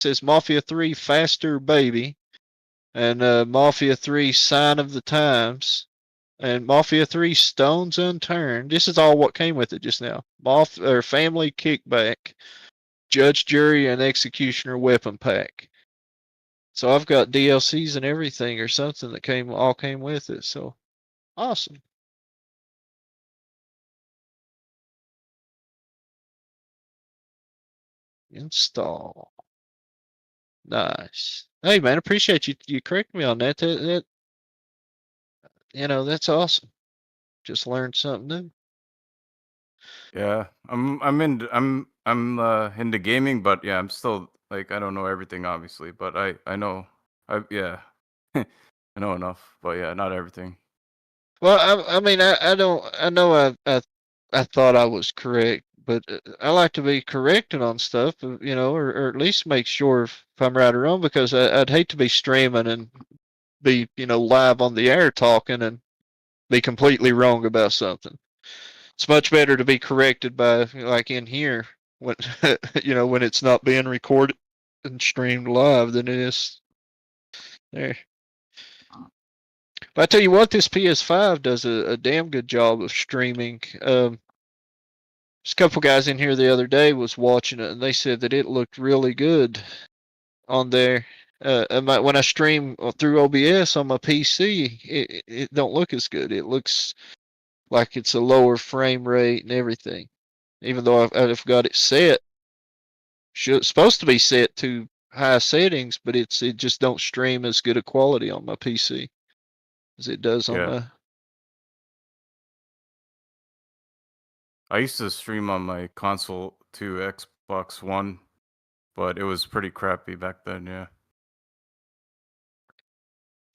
says Mafia 3 Faster Baby, and Mafia 3 Sign of the Times, and Mafia 3 Stones Unturned. This is all what came with it just now. Family Kickback, Judge, Jury, and Executioner Weapon Pack. So I've got DLCs and everything or something that all came with it. So awesome. Install. Nice. Hey man, appreciate you correcting me on that. That's awesome. Just learned something new. Yeah, I'm into gaming, but yeah, I'm still like I don't know everything obviously, but I know yeah I know enough, but yeah, not everything. Well, I mean, I don't, I know I thought I was correct, but I like to be corrected on stuff, or at least make sure if I'm right or wrong, because I'd hate to be streaming and be, live on the air talking and be completely wrong about something. It's much better to be corrected by, like in here, when, when it's not being recorded and streamed live than it is there. But I tell you what, this PS5 does a damn good job of streaming. There's a couple guys in here the other day was watching it, and they said that it looked really good on there. When I stream through OBS on my PC, it don't look as good. It looks like it's a lower frame rate and everything. Even though I've got it supposed to be set to high settings, but it just don't stream as good a quality on my PC as it does on Yeah, my. I used to stream on my console to Xbox One, but it was pretty crappy back then. Yeah,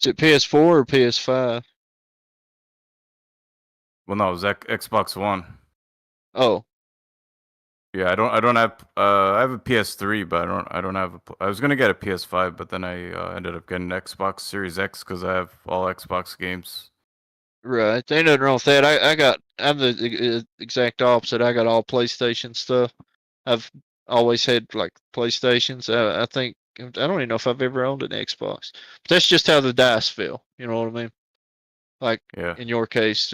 Is it PS4 or PS5? well, no, it was Xbox One. Oh, Yeah, I don't have I have a PS3, but I don't have I was gonna get a PS5, but then I ended up getting an Xbox Series X because I have all Xbox games. right. Ain't nothing wrong with that. I'm the exact opposite. I got all PlayStation stuff. I've always had like PlayStations. I think I don't even know if I've ever owned an Xbox. But that's just how the dice fell. You know what I mean? Like Yeah, in your case,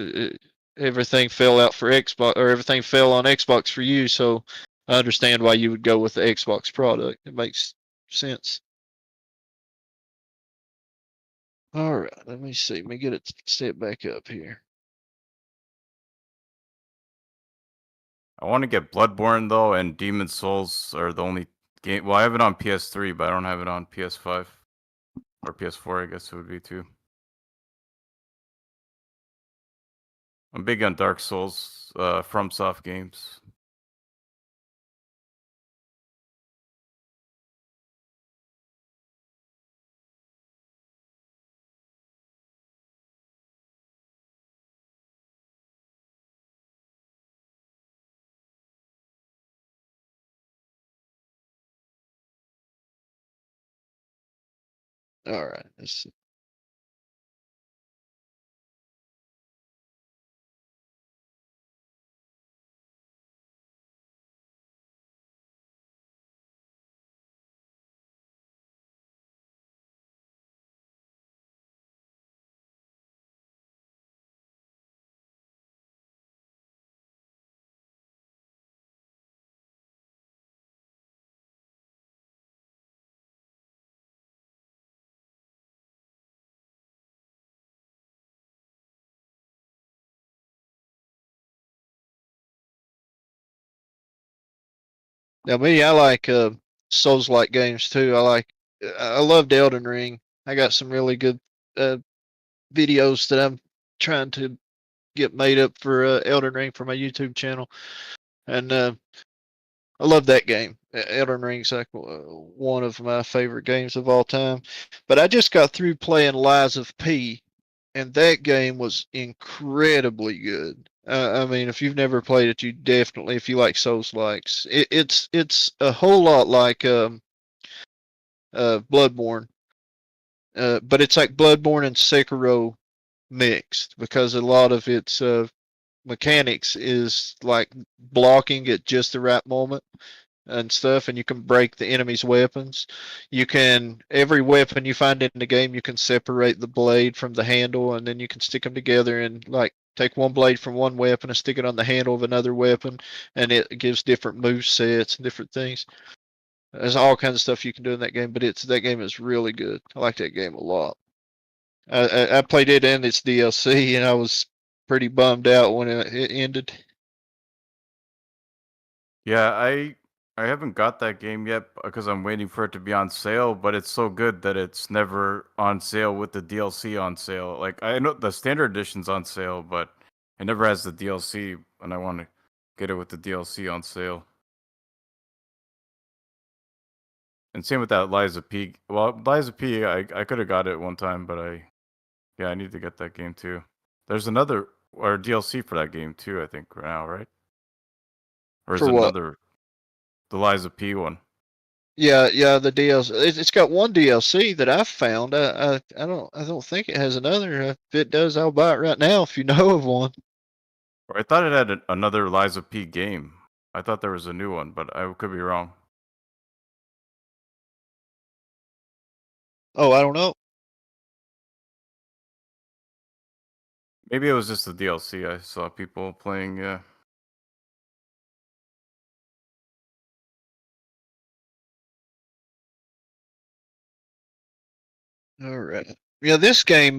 everything fell out for Xbox, or everything fell on Xbox for you. So I understand why you would go with the Xbox product. It makes sense. All right, let me see. Let me get it set back up here. I want to get Bloodborne though, and Demon Souls are the only game. Well, I have it on PS3, but I don't have it on PS5 or PS4. I guess it would be too. I'm big on Dark Souls, FromSoft games. All right, let's see. Now me, I like Souls-like games too. I loved Elden Ring. I got some really good uh, videos that I'm trying to get made up for Elden Ring for my YouTube channel, and I love that game. Elden Ring's like one of my favorite games of all time. But I just got through playing Lies of P, and that game was incredibly good. I mean, if you've never played it, you definitely, if you like Souls likes, it's a whole lot like Bloodborne, but it's like Bloodborne and Sekiro mixed, because a lot of its mechanics is like blocking at just the right moment. and stuff, and you can break the enemy's weapons. You can every weapon you find in the game, you can separate the blade from the handle, and then you can stick them together and like take one blade from one weapon and stick it on the handle of another weapon, and it gives different move sets and different things. There's all kinds of stuff you can do in that game, but it's that game is really good. I like that game a lot. I played it and its DLC, and I was pretty bummed out when it ended. Yeah, I haven't got that game yet because I'm waiting for it to be on sale, but it's so good that it's never on sale with the DLC on sale. Like I know the standard edition's on sale, but it never has the DLC, and I want to get it with the DLC on sale. And same with that Liza P. Well, Liza P. I could have got it one time, but yeah, I need to get that game too. There's another or DLC for that game too, I think right now, right? Or is For it what? another the Liza P one? Yeah, yeah, the DLC. It's got one DLC that I've found. I don't think it has another. If it does, I'll buy it right now if you know of one. Or I thought it had another Liza P game. I thought there was a new one, but I could be wrong. Oh, I don't know. Maybe it was just the DLC I saw people playing. Yeah. All right. Yeah, this game,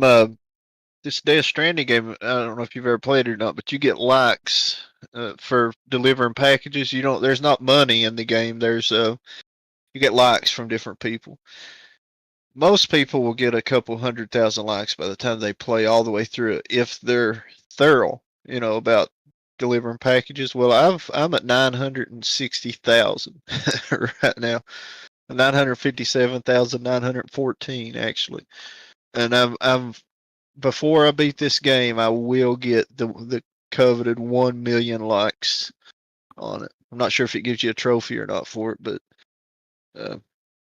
this Death Stranding game. I don't know if you've ever played it or not, but you get likes for delivering packages. You don't. There's not money in the game. There's you get likes from different people. Most people will get a couple 100,000 likes by the time they play all the way through it if they're thorough, about delivering packages. Well, I'm at 960,000 right now. 957,914 actually. And I'm before I beat this game, I will get the coveted 1 million likes on it. I'm not sure if it gives you a trophy or not for it, but uh,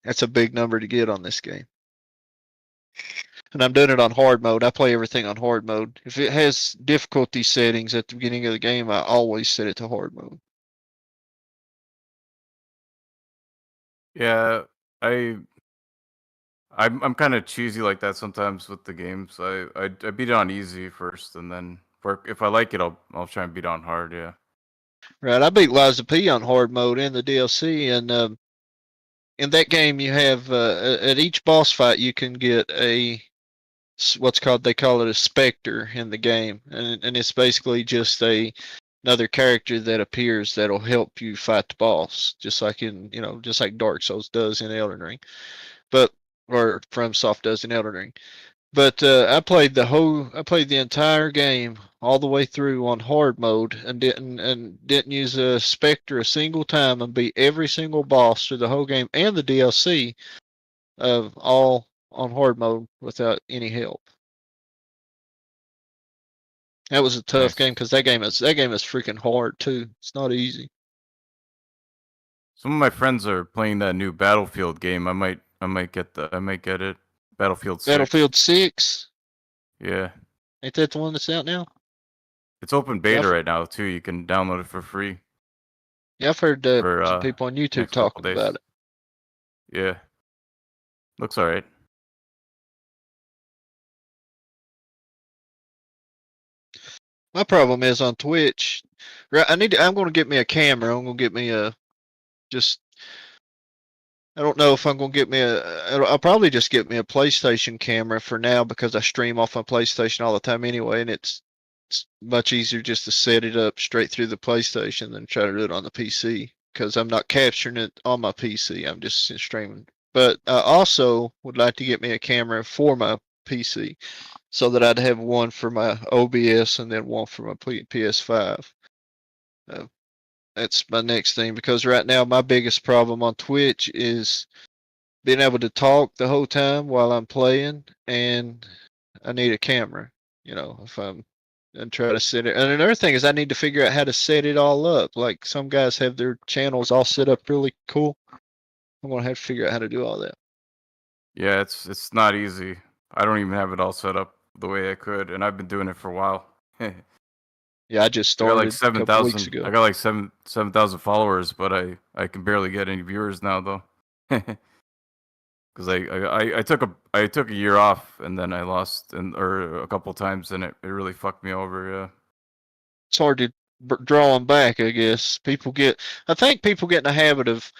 that's a big number to get on this game. And I'm doing it on hard mode. I play everything on hard mode. If it has difficulty settings at the beginning of the game, I always set it to hard mode. Yeah, I I'm kind of cheesy like that sometimes with the games. I beat it on easy first, and then if I like it, I'll try and beat it on hard. Yeah. Right, I beat Liza P on hard mode in the DLC, and in that game you have at each boss fight you can get a what's called they call it a specter in the game, and it's basically just another character that appears that'll help you fight the boss, just like just like Dark Souls does in Elden Ring, but or FromSoft does in Elden Ring. But I played the entire game all the way through on hard mode and didn't use a specter a single time and beat every single boss through the whole game and the DLC of all on hard mode without any help. That was a tough Nice. game because that game is freaking hard too. It's not easy. Some of my friends are playing that new Battlefield game. I might get it. Battlefield 6. Battlefield 6, Yeah. ain't that the one that's out now? It's open Yeah, beta right now too. You can download it for free yeah, I've heard for some people on YouTube next couple talking days. about it. Yeah. Looks all right. My problem is on Twitch. Right, I'm going to get me a camera. I'm going to get me a just. I don't know if I'm going to get me a. I'll probably just get me a PlayStation camera for now because I stream off my PlayStation all the time anyway, and it's much easier just to set it up straight through the PlayStation than try to do it on the PC because I'm not capturing it on my PC. I'm just streaming. But I also would like to get me a camera for my PC so that I'd have one for my OBS and then one for my PS5. Uh, that's my next thing because right now my biggest problem on Twitch is being able to talk the whole time while I'm playing, and I need a camera. If I'm and try to set it. And another thing is I need to figure out how to set it all up. Like some guys have their channels all set up really cool. I'm gonna have to figure out how to do all that. Yeah, it's not easy. I don't even have it all set up the way I could, and I've been doing it for a while. Yeah, I just I got like started a couple weeks 7,000. I ago. got like 7,000 followers, but I can barely get any viewers now though. Because I took a year off and then I lost or a couple times and it really fucked me over. Yeah. It's hard to draw them back, I guess. I think people get in the habit of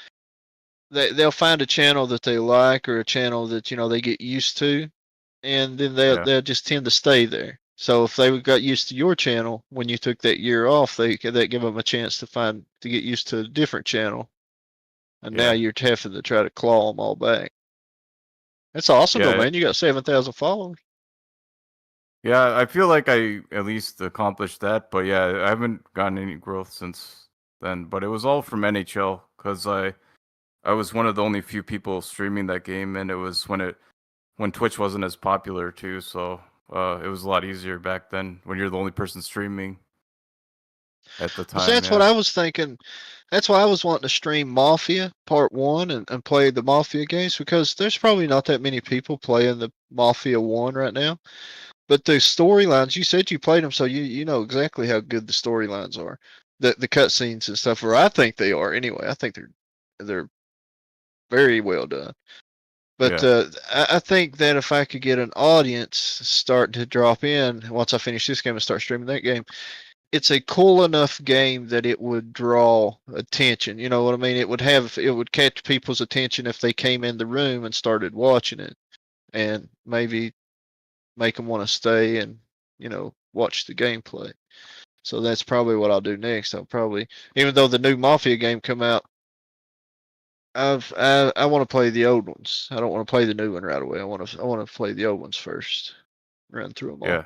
they'll find a channel that they like or a channel that they get used to, and then Yeah. they'll just tend to stay there. So if they got used to your channel when you took that year off, that give them a chance to get used to a different channel, and now Yeah. you're having to try to claw them all back. That's awesome though, Yeah. man. You got 7,000 followers. Yeah, I feel like I at least accomplished that, but yeah, I haven't gotten any growth since then. But it was all from NHL because I was one of the only few people streaming that game, and it was when Twitch wasn't as popular too. So it was a lot easier back then when you're the only person streaming at the Well, see, time. that's what Yeah, I was thinking. That's why I was wanting to stream Mafia Part 1 and play the Mafia games because there's probably not that many people playing the Mafia 1 right now. But the storylines, you said you played them, so you know exactly how good the storylines are. The cutscenes and stuff, or I think they are anyway. I think they're very well done. But yeah, I think that if I could get an audience starting to drop in once I finish this game and start streaming that game, it's a cool enough game that it would draw attention. You know what I mean? It would catch people's attention if they came in the room and started watching it, and maybe make them want to stay and watch the gameplay. So that's probably what I'll do next. I'll probably, even though the new Mafia game come out, I want to play the old ones. I don't want to play the new one right away. I want to play the old ones first. Run through them all. yeah.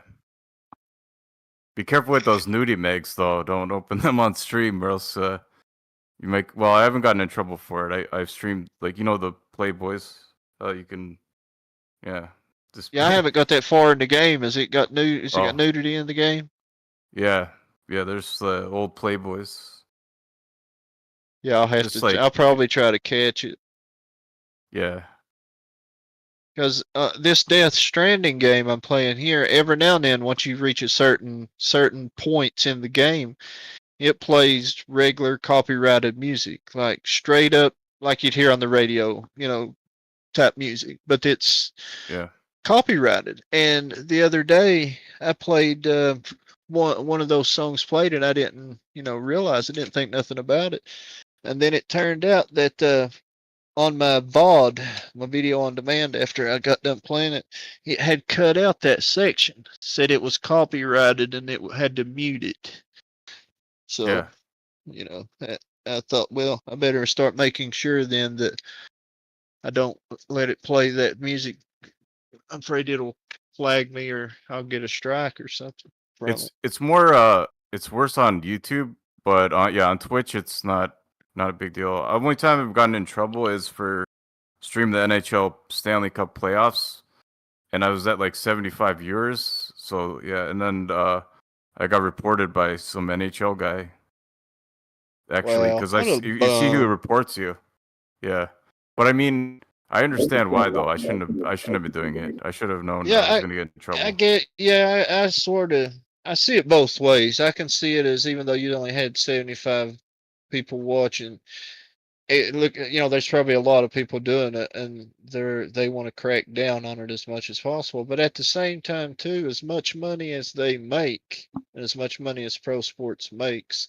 Be careful with those nudie megs though. Don't open them on stream, or else you make. Well, I haven't gotten in trouble for it. I've streamed like the Playboys. You can yeah just Yeah, I haven't got that far in the game. Has it got oh nudity in the game? yeah yeah. There's the old Playboys. Yeah, I'll have Just to. I'll probably try to catch it yeah because this Death Stranding game I'm playing here, every now and then, once you reach a certain points in the game, it plays regular copyrighted music, like straight up, like you'd hear on the radio, type music, but it's yeah copyrighted. And the other day, I played one of those songs played, and I didn't, realize I didn't think nothing about it. And then it turned out that on my VOD, my video on demand, after I got done playing it, it had cut out that section, said it was copyrighted, and it had to mute it. So, yeah I thought, well, I better start making sure then that I don't let it play that music. I'm afraid it'll flag me or I'll get a strike or something from it. it's more it's worse on YouTube, but yeah, on Twitch it's not a big deal. Only time I've gotten in trouble is for stream the NHL Stanley Cup playoffs, and I was at like 75 viewers. So yeah, and then I got reported by some NHL guy actually Wow, because what a you see who bum. reports you. Yeah, but I mean I understand why though. I shouldn't have been doing it. I should have known I was Yeah, gonna get in I trouble. get, yeah, I sort of, I see it both ways. I can see it as even though you only had 75 people watching, look, there's probably a lot of people doing it, and they want to crack down on it as much as possible. But at the same time, too, as much money as they make, and as much money as pro sports makes,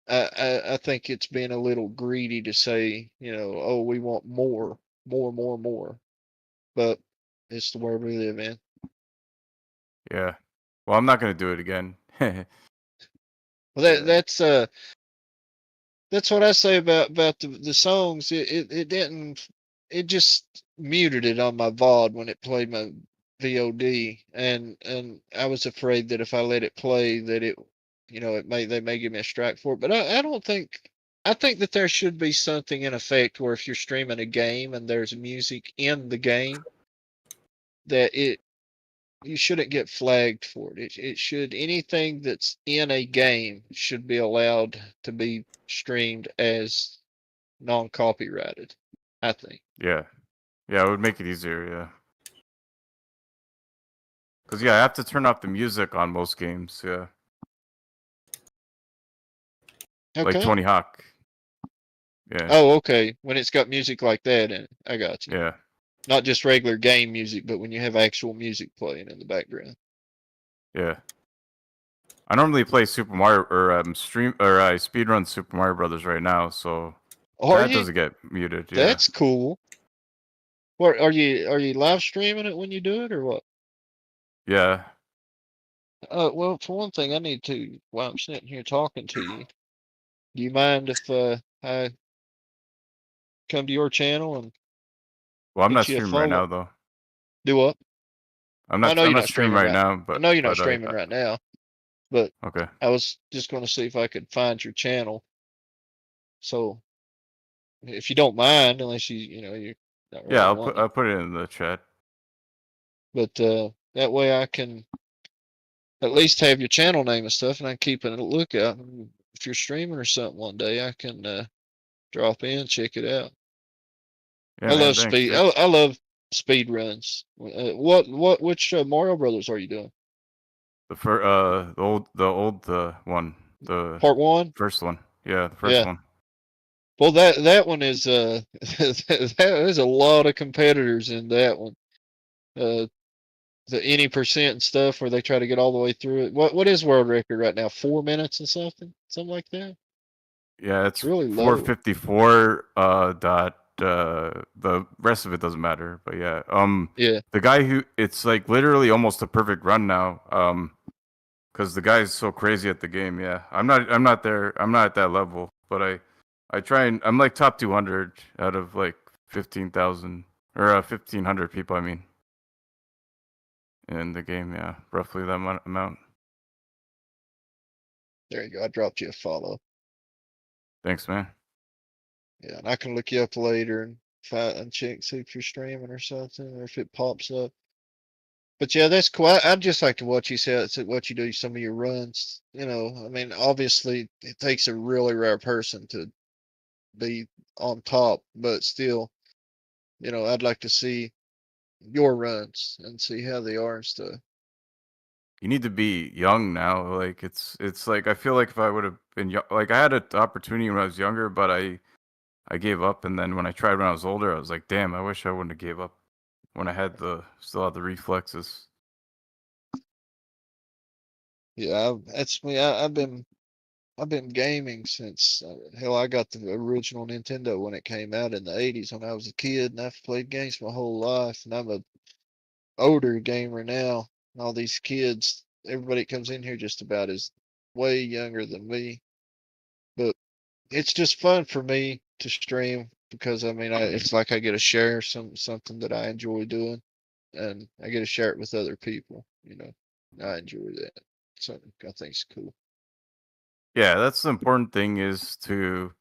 I think it's being a little greedy to say, oh, we want more, more, more, more. But it's the world we live in. Yeah. Well, I'm not gonna do it again. Well, Yeah. that's what I say about the songs. It didn't. It just muted it on my VOD when it played my VOD, and I was afraid that if I let it play, that they may give me a strike for it. But I don't think. I think that there should be something in effect where if you're streaming a game and there's music in the game, that you shouldn't get flagged for it. It should anything that's in a game should be allowed to be streamed as non-copyrighted, I think. Yeah. Yeah, it would make it easier, yeah. Cause yeah, I have to turn off the music on most games, yeah. like Okay. Tony Hawk. Yeah, Oh, okay. When it's got music like that in it, I got you. yeah, Not just regular game music, but when you have actual music playing in the background. yeah. I normally play Super Mario or stream or I speedrun Super Mario Brothers right now, so Are that you? doesn't get muted. Yeah, That's cool. What are you live streaming it when you do it or what? yeah. Well, for one thing, I need to while I'm sitting here talking to you. Do you mind if I come to your channel and Well, I'm not hit you a streaming right follow? now though. Do what? I'm I not. know I'm you're not not streaming streaming right right. now, I know you're not but streaming right now, but okay. I was just going to see if I could find your channel. So if you don't mind, unless you're not Yeah, really wanting I'll to, put it in the chat. but that way I can at least have your channel name and stuff, and I can keep a lookout. And if you're streaming or something one day, I can drop in, check it out. Yeah, I man. love Thanks. speed. I love speed runs. Which Mario Brothers are you doing? The old one, the Part one? first one. Yeah, the first Yeah. one. Well, that one is there's a lot of competitors in that one. Uh, the any percent and stuff where they try to get all the way through it. What is world record right now? 4 minutes and something like that. Yeah, It's it's really low. 454. Dot. The rest of it doesn't matter. But yeah, Yeah. the guy who it's like literally almost a perfect run now. Because the guy's so crazy at the game. Yeah, I'm not there. I'm not at that level. But I try and I'm like top 200 out of like 15,000 or 1,500 people. I mean, in the game. Yeah, roughly that amount. There you go. I dropped you a follow. Thanks, man. Yeah, and I can look you up later and find and check see if you're streaming or something or if it pops up. But yeah, that's cool. I'd just like to watch you what you do some of your runs. I mean, obviously it takes a really rare person to be on top, but still, I'd like to see your runs and see how they are and stuff. You need to be young now. Like it's like I feel like if I would have been young, like I had an opportunity when I was younger, but I gave up. And then when I tried when I was older, I was like, damn, I wish I wouldn't have gave up when I had the still had the reflexes. Yeah, that's me. I've been gaming since hell. I got the original Nintendo when it came out in the '80s when I was a kid, and I've played games my whole life. And I'm a older gamer now. And all these kids, everybody that comes in here just about is way younger than me. But it's just fun for me to stream because I mean, it's like I get to share something that I enjoy doing, and I get to share it with other people. I enjoy that. So I think it's cool. Yeah, that's the important thing is to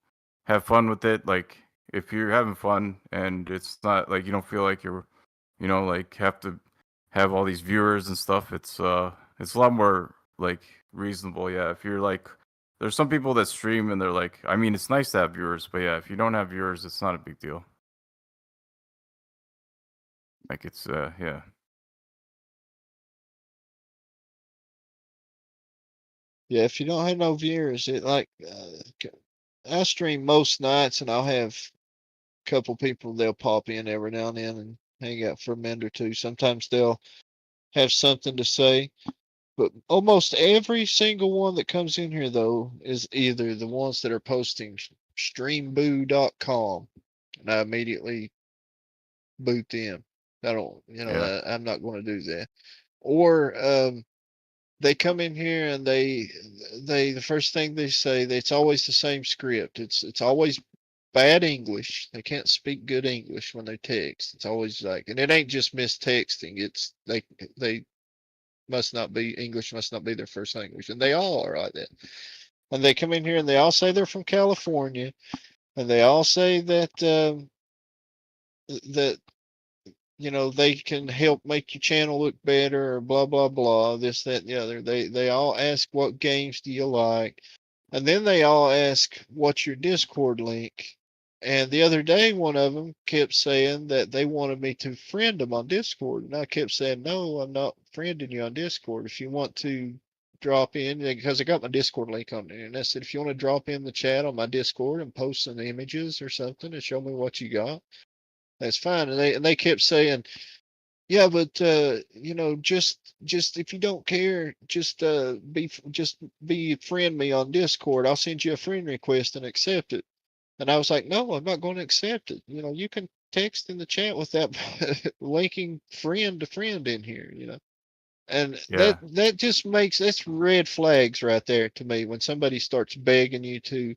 have fun with it. Like if you're having fun and it's not like you don't feel like you're, like have to have all these viewers and stuff. It's a lot more like reasonable. Yeah, if you're like, there's some people that stream and they're like, I mean, it's nice to have viewers, but yeah, if you don't have viewers, it's not a big deal. Like it's yeah. Yeah, if you don't have no viewers, it like I stream most nights, and I'll have a couple people they'll pop in every now and then and hang out for a minute or two. Sometimes they'll have something to say, but almost every single one that comes in here though is either the ones that are posting streamboo.com, and I immediately boot them. I don't, Yeah. I'm not going to do that. Or they come in here and the first thing they say, it's always the same script. It's always bad English. They can't speak good English when they text. It's always like, and it ain't just mistexting. It's they must not be English must not be their first language, and they all are like that. And they come in here and they all say they're from California, and they all say that they can help make your channel look better or blah blah blah, this, that, and the other. They all ask what games do you like, and then they all ask what's your Discord link. And the other day, one of them kept saying that they wanted me to friend them on Discord, and I kept saying no, I'm not friending you on Discord. If you want to drop in, because I got my Discord link on there, and I said, if you want to drop in the chat on my Discord and post some images or something and show me what you got, that's fine. And they kept saying, yeah, but just if you don't care, just be friend me on Discord. I'll send you a friend request and accept it. And I was like, no, I'm not going to accept it. You can text in the chat with that linking friend to friend in here. And that Yeah. that just that's red flags right there to me when somebody starts begging you to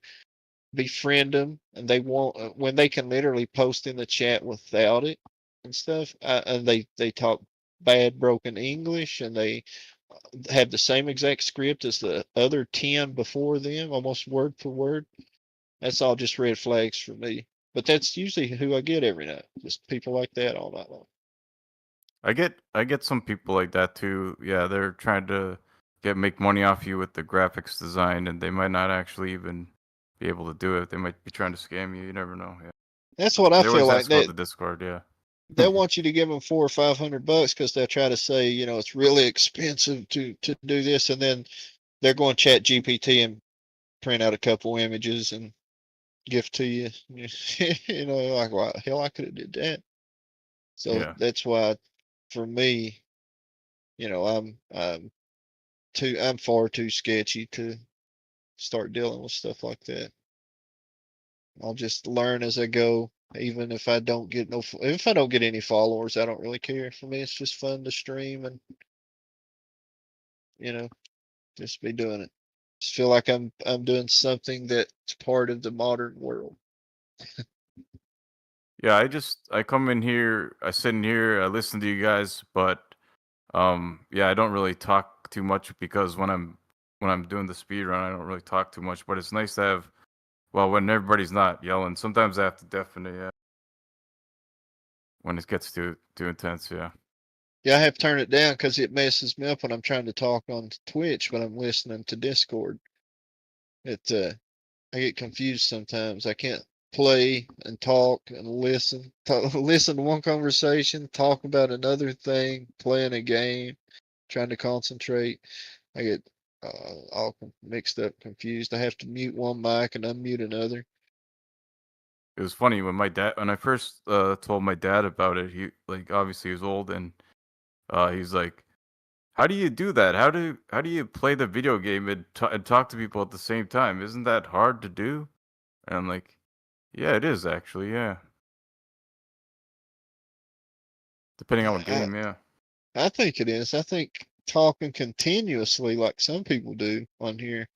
befriend them and they want when they can literally post in the chat without it and stuff, and they talk bad broken English, and they have the same exact script as the other 10 before them, almost word for word. That's all just red flags for me. But that's usually who I get every night, just people like that all night long. I get some people like that too. Yeah, they're trying to make money off you with the graphics design, and they might not actually even be able to do it. They might be trying to scam you. You never know. Yeah. That's what I They feel always like. ask about They the Discord. Yeah. they want you to give them $400 or $500 because they'll try to say, it's really expensive to do this, and then they're going to chat GPT and print out a couple images and gift to you. Like, well, hell, I could have did that. So Yeah. that's why, for me, I'm far too sketchy to start dealing with stuff like that. I'll just learn as I go. Even if I don't get any followers, I don't really care. For me, it's just fun to stream and you know just be doing it. Just feel like I'm doing something that's part of the modern world. Yeah. I come in here, I sit in here, I listen to you guys, but yeah, I don't really talk too much because when I'm doing the speed run, I don't really talk too much. But it's nice to have, well, when everybody's not yelling. Sometimes I have to deafen it, yeah, when it gets too intense. Yeah. Yeah, I have to turn it down because it messes me up when I'm trying to talk on Twitch when I'm listening to Discord. I get confused sometimes. I can't play and talk and listen to one conversation, talk about another thing, playing a game, trying to concentrate. I get all mixed up, confused. I have to mute one mic and unmute another. It was funny when I first told my dad about it. He, like, obviously he was old, and he's like, "How do you do that? How do you play the video game and talk to people at the same time? Isn't that hard to do?" And I'm like, "Yeah, it is actually. Yeah, depending on what I game. Yeah. I think it is. I think talking continuously like some people do on here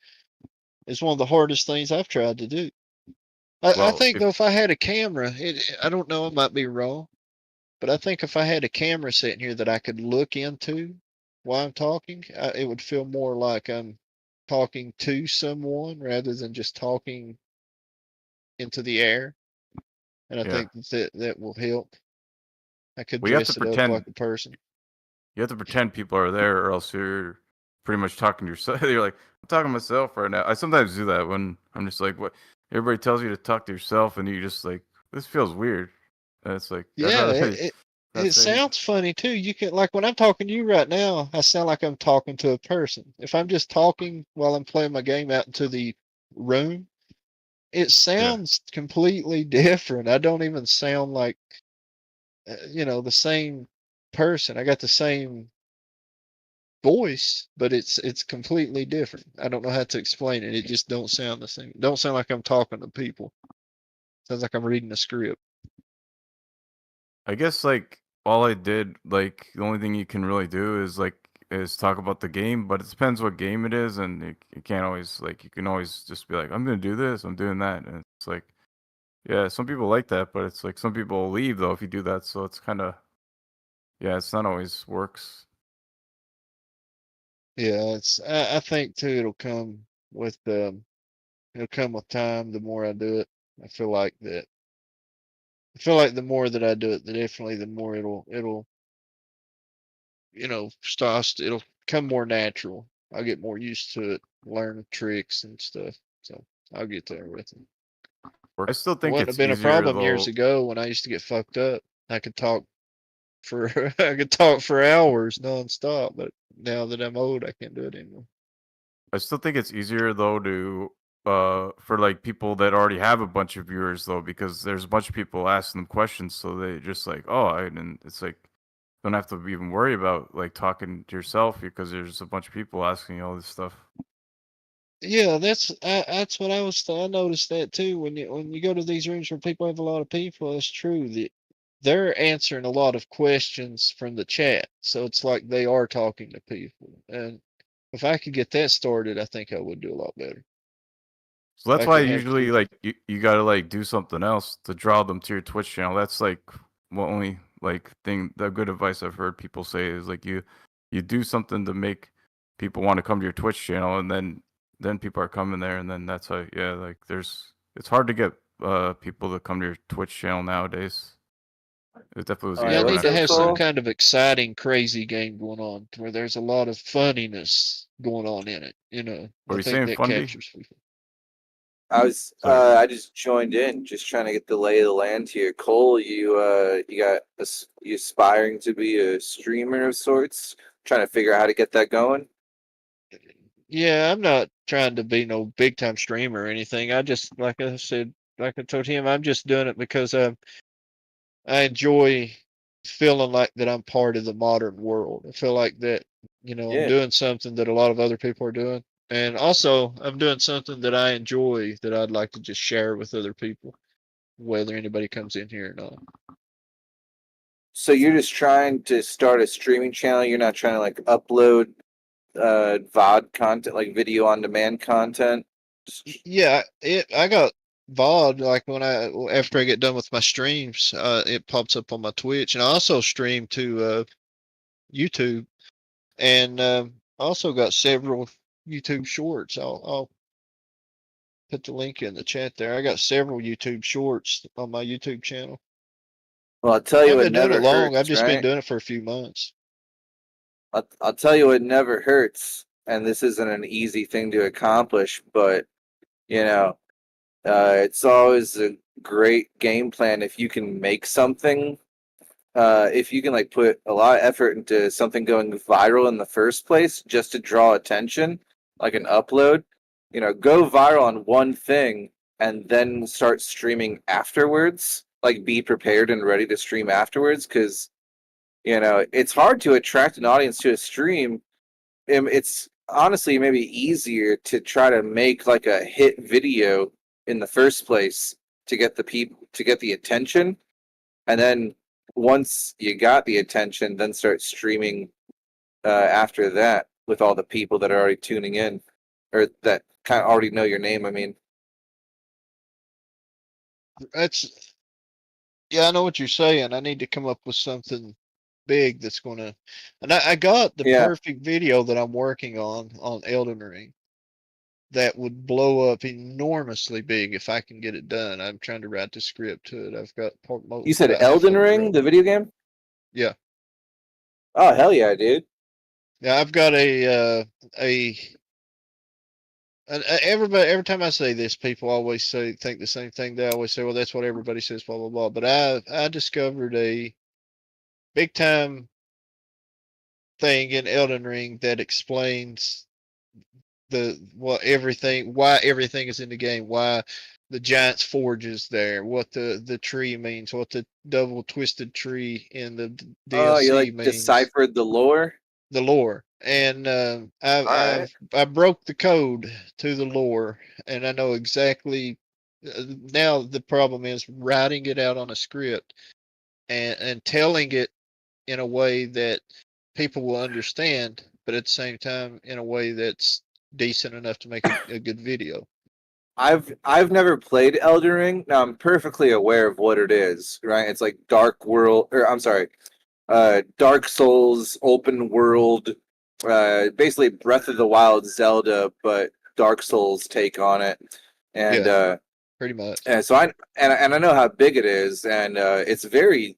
is one of the hardest things I've tried to do. I Well, think if though if I had a camera, I don't know, I might be wrong, but I think if I had a camera sitting here that I could look into while I'm talking, it would feel more like I'm talking to someone rather than just talking into the air. And I yeah, think that will help. I could well, dress it up like a person. you have to pretend people are there, or else you're pretty much talking to yourself. You're like, I'm talking to myself right now. I sometimes do that when I'm just like, what? Everybody tells you to talk to yourself, and you just like, this feels weird. And it's like, I'd Yeah, rather not it say anything. sounds funny too. You can like when I'm talking to you right now, I sound like I'm talking to a person. If I'm just talking while I'm playing my game out into the room, it Yeah. sounds completely different. I don't even sound like the same person. I got the same voice, but it's completely different. I don't know how to explain it. It just don't sound the same. It don't sound like I'm talking to people. Sounds like I'm reading a script. I guess like all I did, like the only thing you can really do is talk about the game, but it depends what game it is, and you can't always like you can always just be like, I'm gonna do this, I'm doing that, and it's like, yeah, some people like that, but it's like some people will leave though if you do that, so it's kind of, yeah, it's not always works. Yeah, I think too it'll come with time the more I do it. I feel like that I feel like the more that I do it, definitely the more it'll it'll come more natural. I'll get more used to it, learn the tricks and stuff. So I'll get there with it. I still It think wouldn't have it's been a easier problem years though. ago when I used to get fucked up. I could talk for I could talk for hours nonstop, but now that I'm old, I can't do it anymore. I still think it's easier though to for like people that already have a bunch of viewers though, because there's a bunch of people asking them questions, so they just like, oh, and it's like don't have to even worry about like talking to yourself because there's a bunch of people asking you all this stuff. Yeah, that's what I was. I noticed that too. When you go to these rooms where people have a lot of people, it's true that they're answering a lot of questions from the chat. So it's like they are talking to people. And if I could get that started, I think I would do a lot better. So If that's I why could have usually people. like you gotta like do something else to draw them to your Twitch channel. That's like the only like thing the good advice I've heard people say is like you do something to make people want to come to your Twitch channel, and then people are coming there, and then that's how yeah like it's hard to get people to come to your Twitch channel nowadays. It definitely was All Yeah, right, I easier need what's to back so have in the some day. cool? kind of exciting, crazy game going on where there's a lot of funniness going on in it. What are I you think saying, that Fundy? captures people. Sorry. I just joined in, just trying to get the lay of the land here. Cole, you aspiring to be a streamer of sorts, trying to figure out how to get that going. Yeah, I'm not trying to be no big time streamer or anything. I just, like I said, like I told him, I'm just doing it because I enjoy feeling like that I'm part of the modern world. I feel like that, I'm Yeah. doing something that a lot of other people are doing. And also, I'm doing something that I enjoy that I'd like to just share with other people, whether anybody comes in here or not. So you're just trying to start a streaming channel. You're not trying to like upload VOD content, like video on demand content. Yeah, I got VOD like after I get done with my streams, it pops up on my Twitch, and I also stream to YouTube, and also got several YouTube shorts. I'll put the link in the chat there. I got several YouTube shorts on my YouTube channel. Well, I'll tell I you haven't what been doing it never long. I've hurts, just been right? doing it for a few months. I'll tell you what never hurts, and this isn't an easy thing to accomplish, but you know, it's always a great game plan if you can make something. If you can like put a lot of effort into something going viral in the first place, just to draw attention, like an upload, go viral on one thing and then start streaming afterwards. Like be prepared and ready to stream afterwards, because it's hard to attract an audience to a stream. It's honestly maybe easier to try to make like a hit video in the first place to get the people to get the attention, and then once you got the attention, then start streaming after that with all the people that are already tuning in or that kind of already know your name. I mean, That's Yeah, I know what you're saying. I need to come up with something big that's gonna. And I got the yeah. perfect video that I'm working on Elden Ring that would blow up enormously big if I can get it done. I'm trying to write the script to it. I've got You said about half Elden of it Ring, wrote. the video game? Yeah, Oh hell yeah, dude! yeah. I've got a and every time I say this, people always think the same thing. They always say, "Well, that's what everybody says," blah blah blah. But I discovered a big time thing in Elden Ring that explains why everything is in the game, why the Giant's Forge is there, what the tree means, what the double twisted tree in the Oh, you DLC like means, deciphered the lore? the lore. And All right. I broke the code to the lore, and I know exactly. Now the problem is writing it out on a script and telling it in a way that people will understand, but at the same time in a way that's decent enough to make a good video. I've never played Elden Ring. Now I'm perfectly aware of what it is, right? It's like Dark World, or I'm sorry, Dark Souls open world, basically Breath of the Wild Zelda, but Dark Souls take on it. And Yeah, pretty much. and so I know how big it is, and it's a very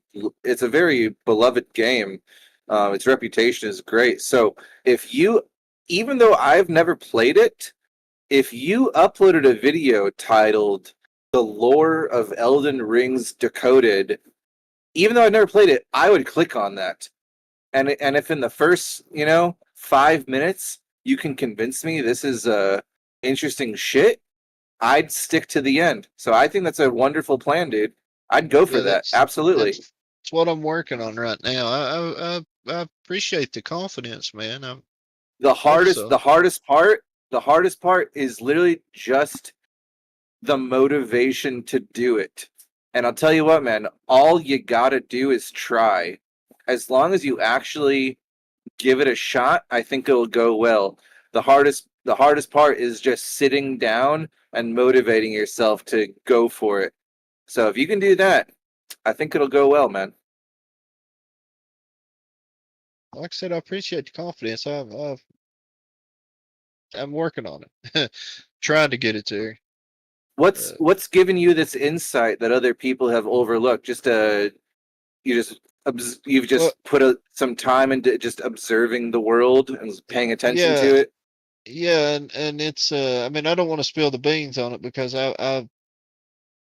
beloved game. Its reputation is great. So if you, even though I've never played it, if you uploaded a video titled "The Lore of Elden Rings Decoded," even though I've never played it, I would click on that. And if in the first 5 minutes you can convince me this is interesting shit, I'd stick to the end. So I think that's a wonderful plan, dude. I'd go for Yeah, that. Absolutely. that's what I'm working on right now. I appreciate the confidence, man. I The hope hardest so. the hardest part the hardest part is literally just the motivation to do it. And I'll tell you what, man, all you gotta do is try. As long as you actually give it a shot, I think it'll go well. The hardest part is just sitting down and motivating yourself to go for it. So if you can do that, I think it'll go well, man. Like I said, I appreciate the confidence. I'm working on it, trying to get it there. What's given you this insight that other people have overlooked? You've Well, just put some time into just observing the world and paying attention yeah, to it. yeah, and it's I mean, I don't want to spill the beans on it because I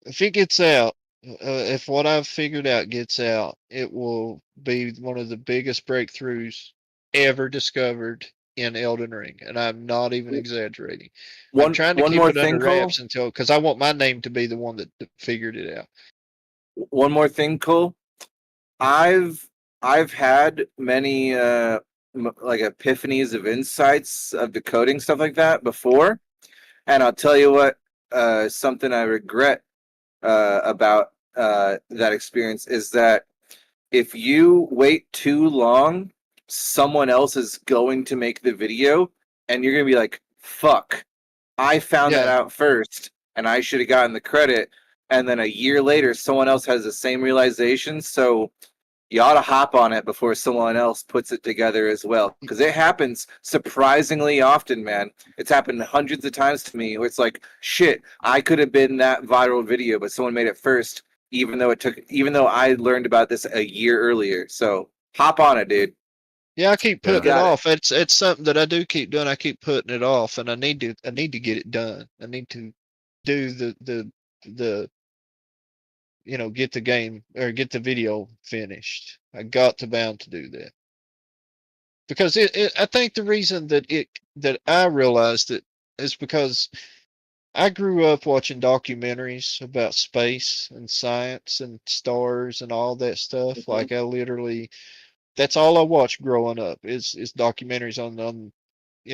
if it gets out, if what I've figured out gets out, it will be one of the biggest breakthroughs ever discovered in Elden Ring, and I'm not even exaggerating. I'm One trying to one keep more it under thing, Cole. wraps until because I want my name to be the one that figured it out. One more thing, Cole. I've had many like epiphanies of insights of decoding stuff like that before, and I'll tell you what. Something I regret about that experience is that if you wait too long, someone else is going to make the video, and you're gonna be like, "Fuck, I found that Yeah, out first, and I should have gotten the credit." And then a year later, someone else has the same realization. So you ought to hop on it before someone else puts it together as well, because it happens surprisingly often, man. It's happened hundreds of times to me where it's like, shit, I could have been that viral video, but someone made it first, even though I learned about this a year earlier. So hop on it, dude. yeah, I keep You Yeah. putting it got it. off. It's something that I do keep doing. I keep putting it off, and I need to get it done. I need to do the get the game or get the video finished. I got to bound to do that because I think the reason that I realized it is because I grew up watching documentaries about space and science and stars and all that stuff. Mhm. Like I literally, that's all I watched growing up is documentaries on.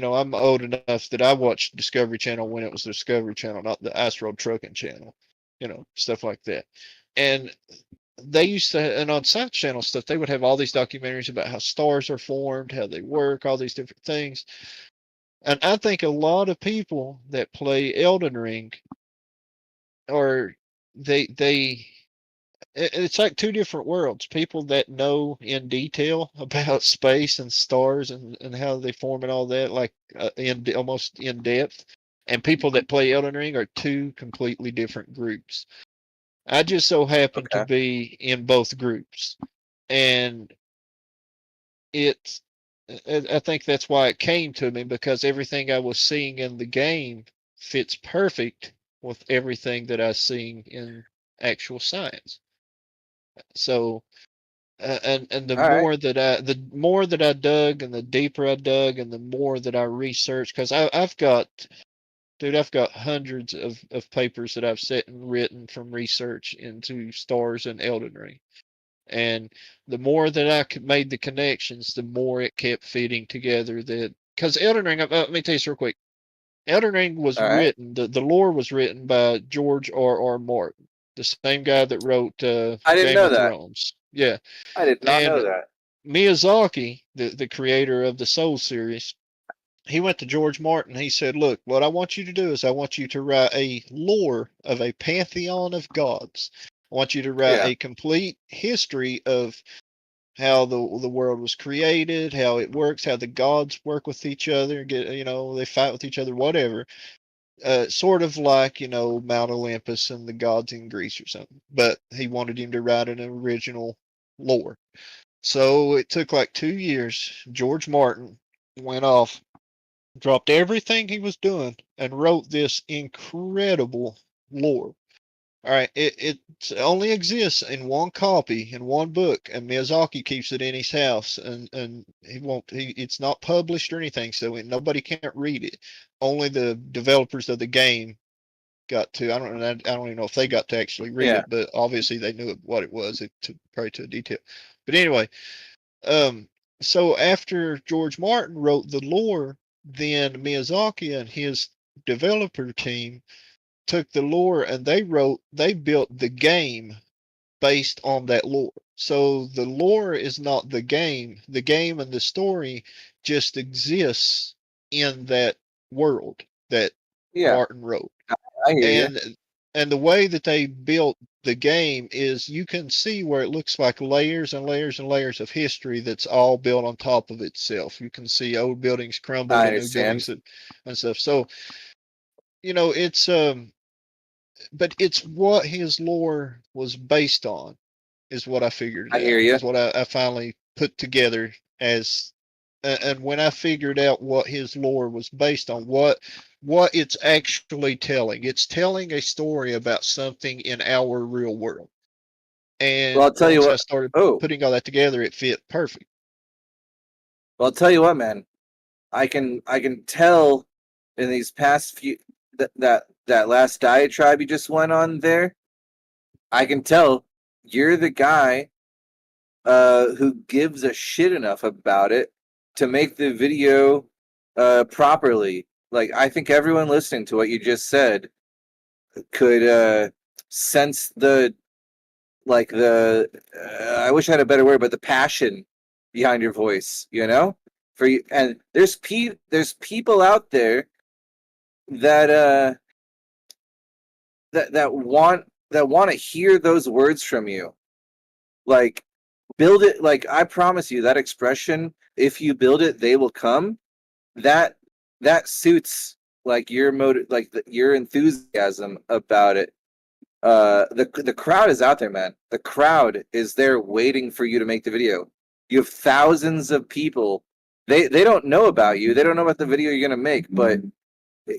I'm old enough that I watched Discovery Channel when it was the Discovery Channel, not the Astro Trucking Channel. Stuff like that. And they used to, and on Science Channel stuff, they would have all these documentaries about how stars are formed, how they work, all these different things. And I think a lot of people that play Elden Ring are they it's like two different worlds. People that know in detail about space and stars and how they form and all that, like almost in depth, and people that play Elden Ring are two completely different groups. I just so happen to Okay. be in both groups, and it's I think that's why it came to me because everything I was seeing in the game fits perfect with everything that I was seeing in actual science. So and All right. the more that I dug and the deeper I dug and the more that I researched because I've got hundreds of papers that I've sat and written from research into stars and Elden Ring. And the more that made the connections, the more it kept fitting together. That because Elden Ring, let me tell you real quick. Elden Ring was All right. written. The lore was written by George R. Martin, the same guy that wrote I didn't Game know of that. Thrones. Yeah, I did not know and that. Miyazaki, the creator of the Soul series, he went to George Martin. He said, "Look, what I want you to do is I want you to write a lore of a pantheon of gods. I want you to write Yeah. a complete history of how the world was created, how it works, how the gods work with each other, they fight with each other, whatever. Sort of like Mount Olympus and the gods in Greece or something. But he wanted him to write an original lore. So it took like 2 years. George Martin went off, dropped everything he was doing, and wrote this incredible lore. All right, it only exists in one copy in one book, and Miyazaki keeps it in his house, and he won't. It's not published or anything, so nobody can't read it. Only the developers of the game got to. I don't even know if they got to actually read Yeah. it, but obviously they knew what it was. Probably to a detail. But anyway, so after George Martin wrote the lore, then Miyazaki and his developer team took the lore and they built the game based on that lore. So the lore is not the game. The game and the story just exists in that world that Yeah. Martin wrote. I hear you. And the way that they built the game is you can see where it looks like layers and layers and layers of history that's all built on top of itself. You can see old buildings crumbled I and new buildings understand. and stuff. So, it's but it's what his lore was based on is what I figured I it hear out. you. Is what I finally put together as and when I figured out what his lore was based on, what it's actually telling. It's telling a story about something in our real world. Well, And I'll tell you once I what. started Oh, putting all that together, it fit perfect. well, I'll tell you what, man. I can tell in these past few that last diatribe you just went on there. I can tell you're the guy who gives a shit enough about it to make the video properly. Like, I think everyone listening to what you just said could sense the I wish I had a better word, but the passion behind your voice, for you. And there's people out there that that want to hear those words from you. Like, build it. Like, I promise you, that expression, if you build it, they will come. That that suits like your motive, like your enthusiasm about it. The crowd is out there, man. The crowd is there waiting for you to make the video. You have thousands of people. They don't know about you. They don't know about the video you're gonna make, but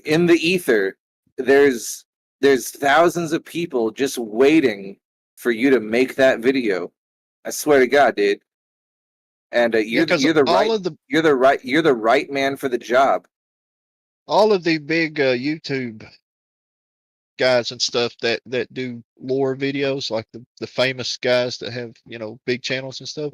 in the ether, there's there's thousands of people just waiting for you to make that video. I swear to God, dude. And Yeah, because you're the right man for the job. all of the big YouTube guys and stuff that do lore videos, like the famous guys that have big channels and stuff,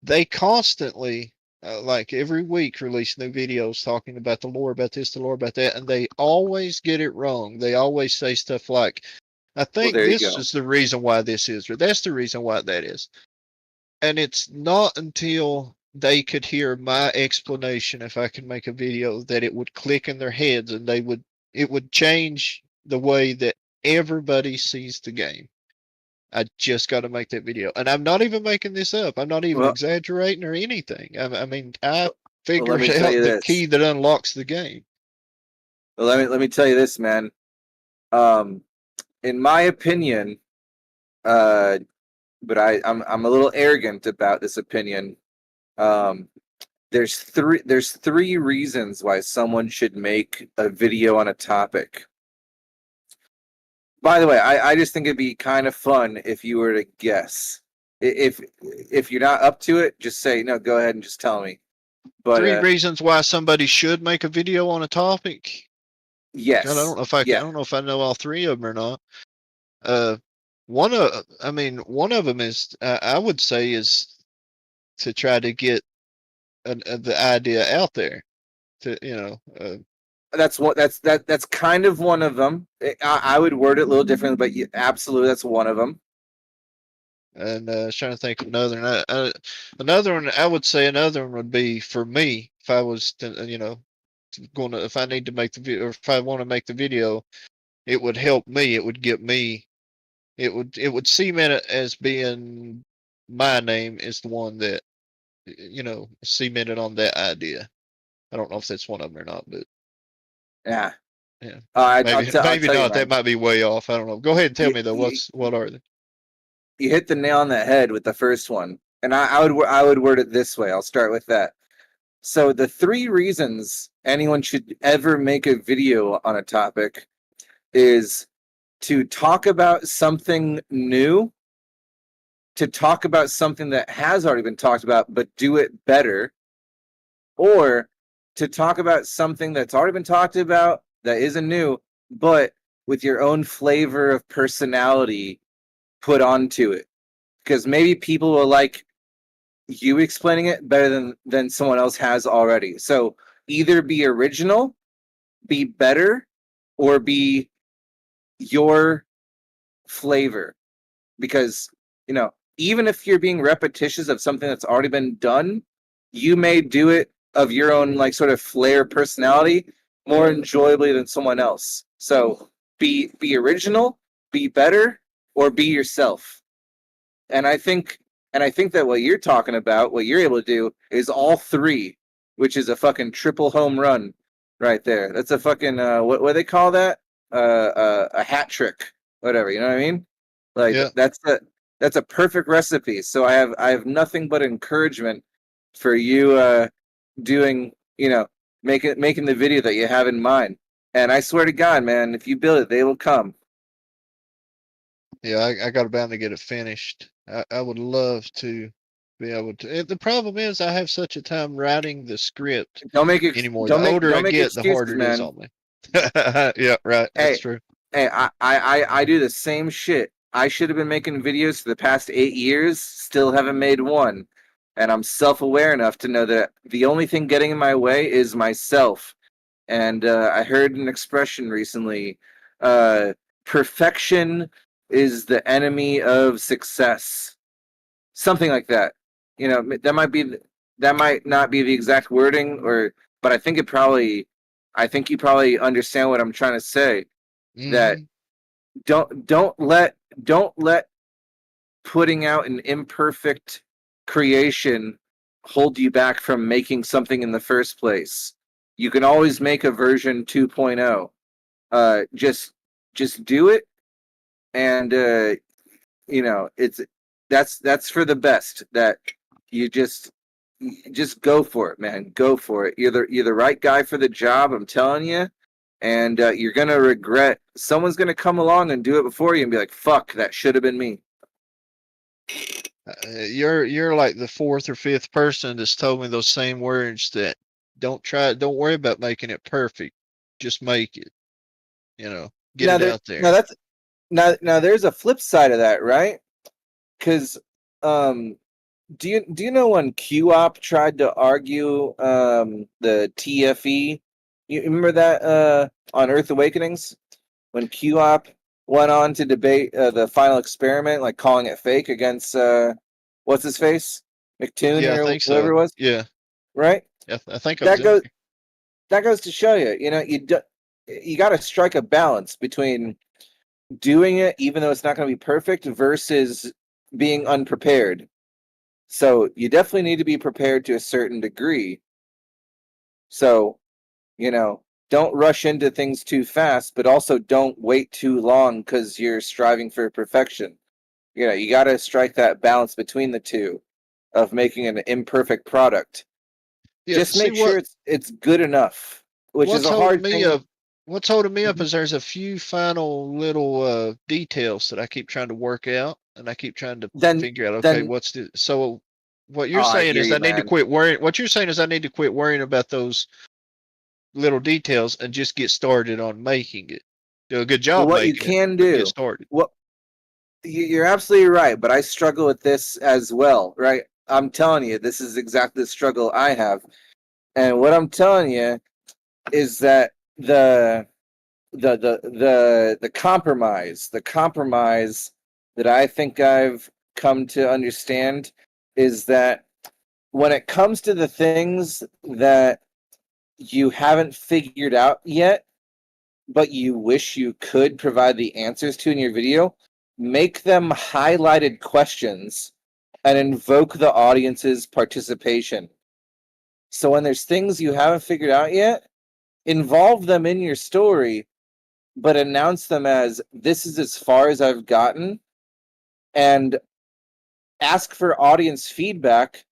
they constantly like every week release new videos talking about the lore about this, the lore about that, and they always get it wrong. They always say stuff like, I Well, think there you this go. is the reason why this is, or that's the reason why that is. And it's not until they could hear my explanation, if I could make a video, that it would click in their heads and it would change the way that everybody sees the game. I just got to make that video. And I'm not even making this up. I'm not even Well, exaggerating or anything. I mean, I well, let figured me tell out you the this. key that unlocks the game. Well, let me tell you this, man. Um, in my opinion, uh, but I'm a little arrogant about this opinion. Um, there's three reasons why someone should make a video on a topic. By the way, I just think it'd be kind of fun if you were to guess. If you're not up to it, just say no. Go ahead and just tell me. But Three reasons why somebody should make a video on a topic. God, yes, I yeah, don't know if I know all three of them or not. Uh, one of them is I would say is to try to get the idea out there. To that's kind of one of them. I would word it a little differently, but yeah, absolutely, that's one of them. and I was trying to think of another. And another one, I would say another one would be for me if I was to, going to if I need to make the video or if I want to make the video, it would help me. It would get me. It would cement it as being my name is the one that cemented on that idea. I don't know if that's one of them or not, but Yeah. yeah, I'll I'll maybe tell you, not. That man. might be way off. I don't know. Go ahead and tell You, me though. you, What are they? you hit the nail on the head with the first one, and I would word it this way. I'll start with that. So the three reasons anyone should ever make a video on a topic is to talk about something new, to talk about something that has already been talked about, but do it better, or to talk about something that's already been talked about that isn't new, but with your own flavor of personality put onto it. Because maybe people will like you explaining it better than someone else has already. So either be original, be better, or be your flavor. Because, even if you're being repetitious of something that's already been done, you may do it of your own like sort of flair personality more enjoyably than someone else. So be original, be better, or be yourself. And I think that what you're talking about, what you're able to do, is all three, which is a fucking triple home run right there. That's a fucking what do they call that? A hat trick, whatever. You know what I mean? Like Yeah. that's a perfect recipe. So I have nothing but encouragement for you doing making the video that you have in mind. And I swear to God, man, if you build it, they will come. Yeah, I got bound to get it finished. I would love to be able to. The problem is I have such a time writing the script anymore. The older I Don't make get, the excuses, harder it is man. on me. Yeah, right. That's Hey, true. hey, I do the same shit. I should have been making videos for the past 8 years, still haven't made one. And I'm self-aware enough to know that the only thing getting in my way is myself. And I heard an expression recently, perfection is the enemy of success. Something like that. That might not be the exact wording, but I think you probably understand what I'm trying to say. That Hmm. don't let putting out an imperfect creation hold you back from making something in the first place. You can always make a version 2.0. Just do it, and it's that's for the best. That you just go for it, man. Go for it. You're the right guy for the job. I'm telling you. And you're gonna regret. Someone's gonna come along and do it before you and be like, "Fuck, that should have been me." You're like the fourth or fifth person that's told me those same words. That don't worry about making it perfect. Just make it. Get Now it there, out now there. that's now there's a flip side of that, right? Because um, do you know when QOP tried to argue the TFE? You remember that on Earth Awakenings when QOP went on to debate the final experiment, like calling it fake against what's his face, McToon Yeah, I or think whoever it so. was, Yeah, right? I think I was That in goes there. that goes to show you, you got to strike a balance between doing it even though it's not going to be perfect versus being unprepared. So you definitely need to be prepared to a certain degree. So, don't rush into things too fast, but also don't wait too long because you're striving for perfection. You got to strike that balance between the two of making an imperfect product. Yeah. Just See make sure it's good enough, which is what's a holding hard me thing. up. What's holding me up Mhm. is there's a few final little details that I keep trying to work out, and I keep trying to Then figure out. Okay, then what's the so what oh, you're I saying hear is you, I need to man. quit worrying. What you're saying is I need to quit worrying about those little details and just get started on making it. Do a good Well, job what you making it, can but get do, started. what you're absolutely right, but I struggle with this as well, right? I'm telling you, this is exactly the struggle I have. And what I'm telling you is that the compromise that I think I've come to understand is that when it comes to the things that you haven't figured out yet, but you wish you could provide the answers to in your video, make them highlighted questions and invoke the audience's participation. So when there's things you haven't figured out yet, involve them in your story, but announce them as this is as far as I've gotten, and ask for audience feedback,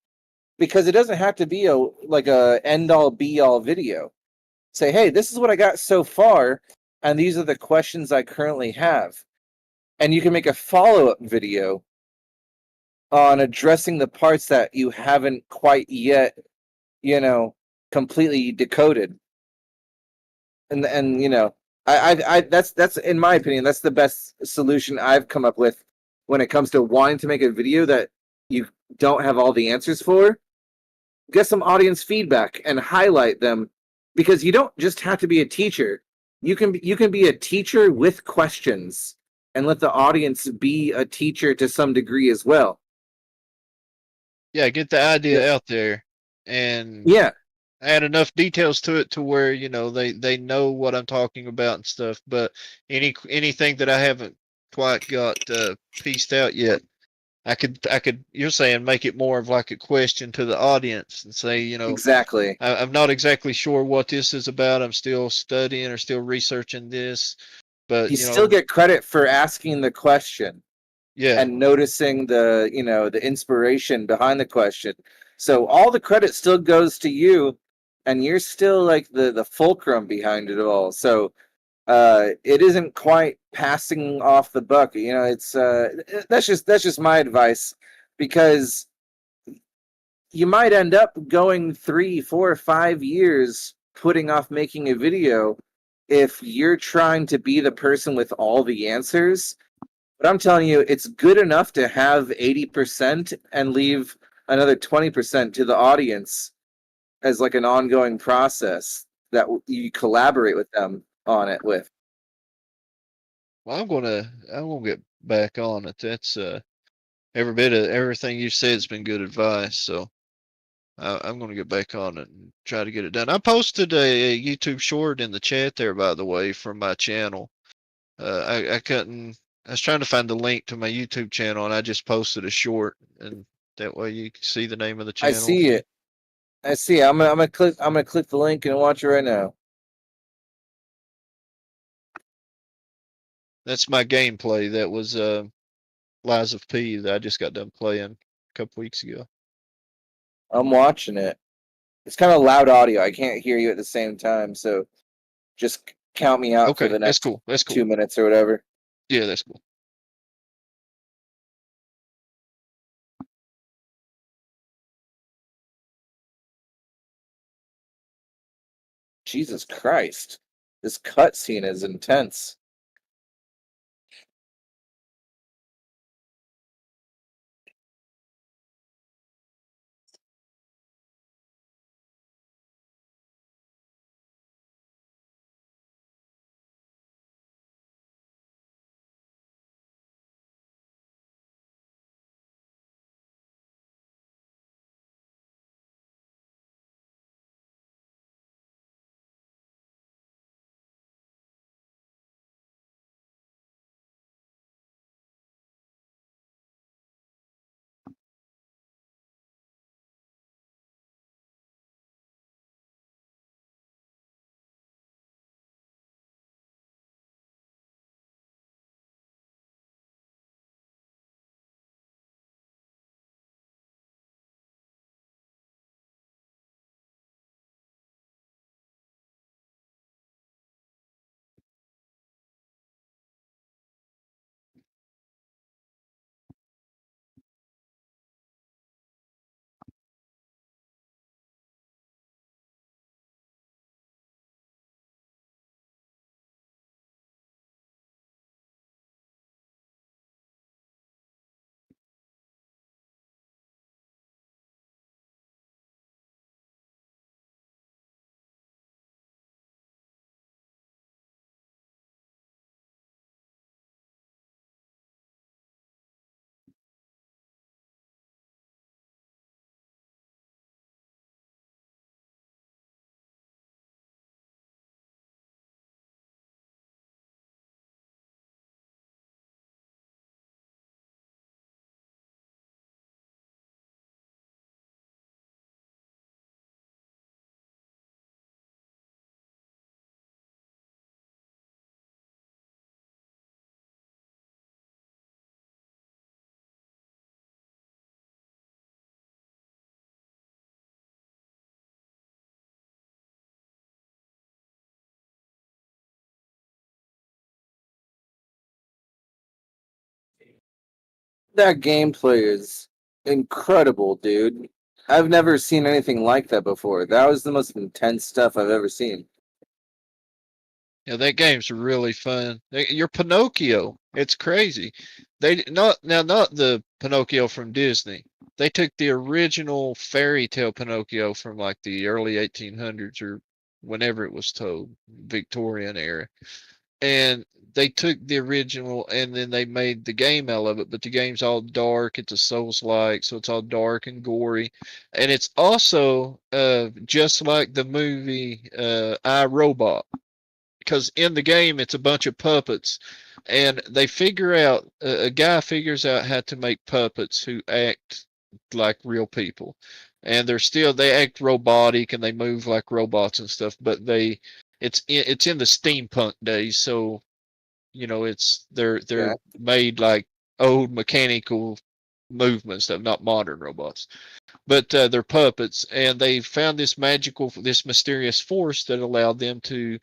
because it doesn't have to be a end all be all video. Say, hey, this is what I got so far, and these are the questions I currently have. And you can make a follow-up video on addressing the parts that you haven't quite yet, completely decoded. And that's in my opinion, that's the best solution I've come up with when it comes to wanting to make a video that you don't have all the answers for. Get some audience feedback and highlight them, because you don't just have to be a teacher. You can be a teacher with questions and let the audience be a teacher to some degree as well. Yeah, get the idea Yes. out there and Yeah, add enough details to it to where they know what I'm talking about and stuff. But anything that I haven't quite got pieced out yet, I could you're saying make it more of like a question to the audience and say, exactly. I'm not exactly sure what this is about. I'm still studying or still researching this, but You still get credit for asking the question yeah, and noticing the inspiration behind the question. So all the credit still goes to you, and you're still like the fulcrum behind it all. So it isn't quite passing off the buck. It's that's just my advice, because you might end up going 3, 4, 5 years putting off making a video if you're trying to be the person with all the answers. But I'm telling you, it's good enough to have 80% and leave another 20% to the audience as like an ongoing process that you collaborate with them on it with. well, I'm gonna get back on it. That's every bit of everything you said has been good advice. So I'm gonna get back on it and try to get it done. I posted a YouTube short in the chat there, by the way, from my channel. I couldn't. I was trying to find the link to my YouTube channel, and I just posted a short, and that way you can see the name of the I channel. see it. I see. I'm gonna click the link and watch it right now. That's my gameplay. That was Lies of P that I just got done playing a couple weeks ago. I'm watching it. It's kind of loud audio. I can't hear you at the same time, so just count me out for Okay, the that's next cool. That's cool. 2 minutes or whatever. Yeah, that's cool. Jesus Christ. This cutscene is intense. That gameplay is incredible, dude. I've never seen anything like that before. That was the most intense stuff I've ever seen. Yeah, that game's really fun. You're Pinocchio. It's crazy. They not the Pinocchio from Disney. They took the original fairy tale Pinocchio from like the early 1800s or whenever it was told, Victorian era. And they took the original and then they made the game out of it, but the game's all dark. It's a Souls-like, so it's all dark and gory. And it's also just like the movie I, Robot, because in the game it's a bunch of puppets, and they figure out a guy figures out how to make puppets who act like real people, and they act robotic and they move like robots and stuff, but it's in the steampunk days, so they're Yeah. made like old mechanical movements stuff, not modern robots, but they're puppets, and they found this mysterious force that allowed them to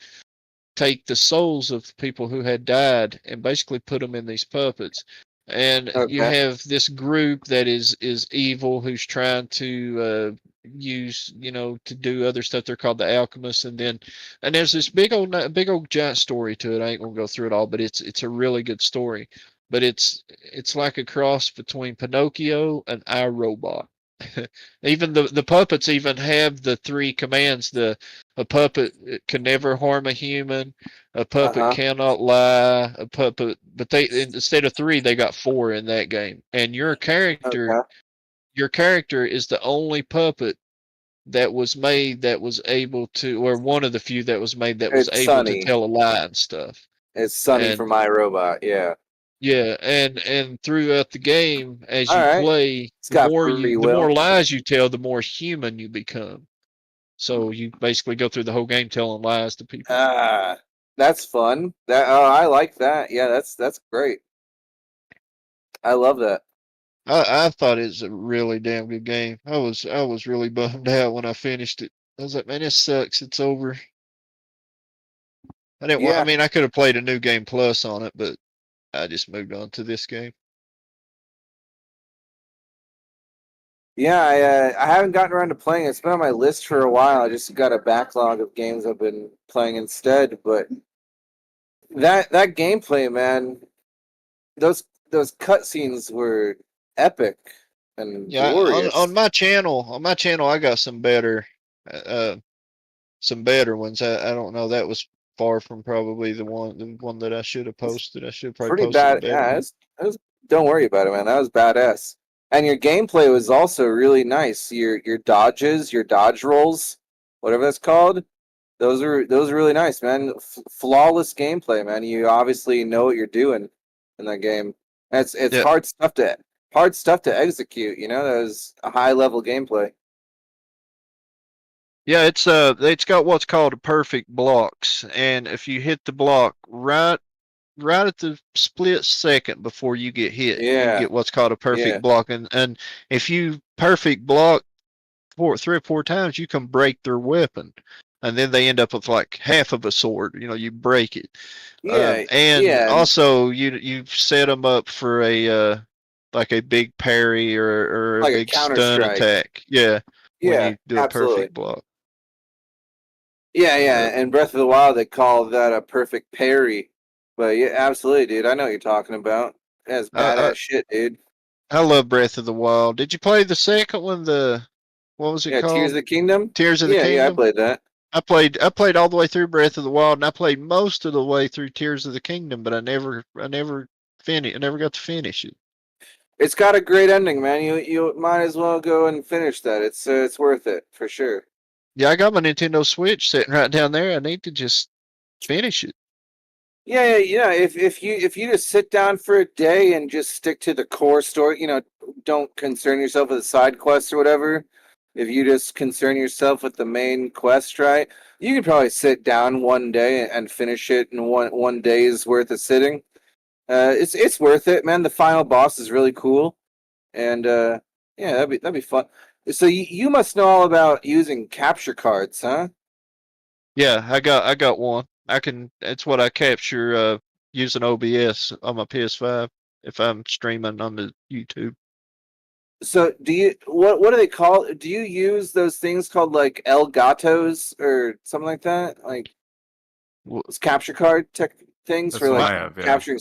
take the souls of people who had died and basically put them in these puppets. And you Okay. have this group that is evil who's trying to use to do other stuff. They're called the alchemists, and there's this big old giant story to it. I ain't gonna go through it all, but it's a really good story. But it's like a cross between Pinocchio and I, Robot. Even the puppets even have the three commands. A puppet can never harm a human. A puppet Uh-huh. cannot lie. A puppet, but they instead of three, they got four in that game. And Okay. your character is the only puppet that was made that was able to, or one of the few that was made that was It's able to Sunny. tell a lie and stuff. It's Sunny And from iRobot, yeah. yeah, and throughout the game, as you Alright. play, It's got free the will. more lies you tell, the more human you become. So you basically go through the whole game telling lies to people. Ah, that's fun. I like that. Yeah, that's great. I love that. I thought it was a really damn good game. I was really bummed out when I finished it. I was like, man, this sucks. It's over. I didn't want. I Yeah. mean, I could have played a new game plus on it, but I just moved on to this game. Yeah, I haven't gotten around to playing it. It's been on my list for a while. I just got a backlog of games I've been playing instead, but that gameplay, man, those those cutscenes were epic and Yeah, glorious. on my channel, I got uh, some better ones. I don't know. That was far from probably the one that I should have posted. I should have probably Pretty posted a bad. better Yeah, one. don't worry about it, man. That was badass. And your gameplay was also really nice. Your dodges, your dodge rolls, whatever that's called. Those are really nice, man. Flawless gameplay, man. You obviously know what you're doing in that game. And it's Yeah, hard stuff to execute. You know, that was a high level gameplay. yeah. It's got what's called a perfect blocks, and if you hit the block right at the split second before you get hit, you Yeah, get what's called a yeah. perfect block, and if you perfect block three or four times, you can break their weapon, and then they end up with like half of a sword. You break it, Yeah, and yeah, and also you set them up for a like a big parry or a like a big Counter stun Strike. attack. Yeah, when Yeah, you do a absolutely. perfect block. Yeah, Uh, yeah. And Breath of the Wild, they call that a perfect parry. But yeah, absolutely, dude. I know what you're talking about. That's I, badass shit, dude. I love Breath of the Wild. Did you play the second one? The what was it Yeah, Tears of called? the Kingdom. Tears of the Yeah, yeah, I Kingdom. played that. I played all the way through Breath of the Wild, and I played most of the way through Tears of the Kingdom, but I never finished. I never got to finish it. It's got a great ending, man. You might as well go and finish that. It's worth it for sure. Yeah, I got my Nintendo Switch sitting right down there. I need to just finish it. Yeah, yeah, yeah. If you just sit down for a day and just stick to the core story, don't concern yourself with the side quests or whatever. If you just concern yourself with the main quest, right? You could probably sit down one day and finish it in one day's worth of sitting. It's worth it, man. The final boss is really cool, and yeah, that'd be fun. So you must know all about using capture cards, huh? Yeah, I got one. I can. It's what I capture using OBS on my PS5. if I'm streaming on the YouTube. So do you what do they call? Do you use those things called like Elgatos or something like that? Like Well, those capture card tech things That's for what like I have. Yeah. capturing.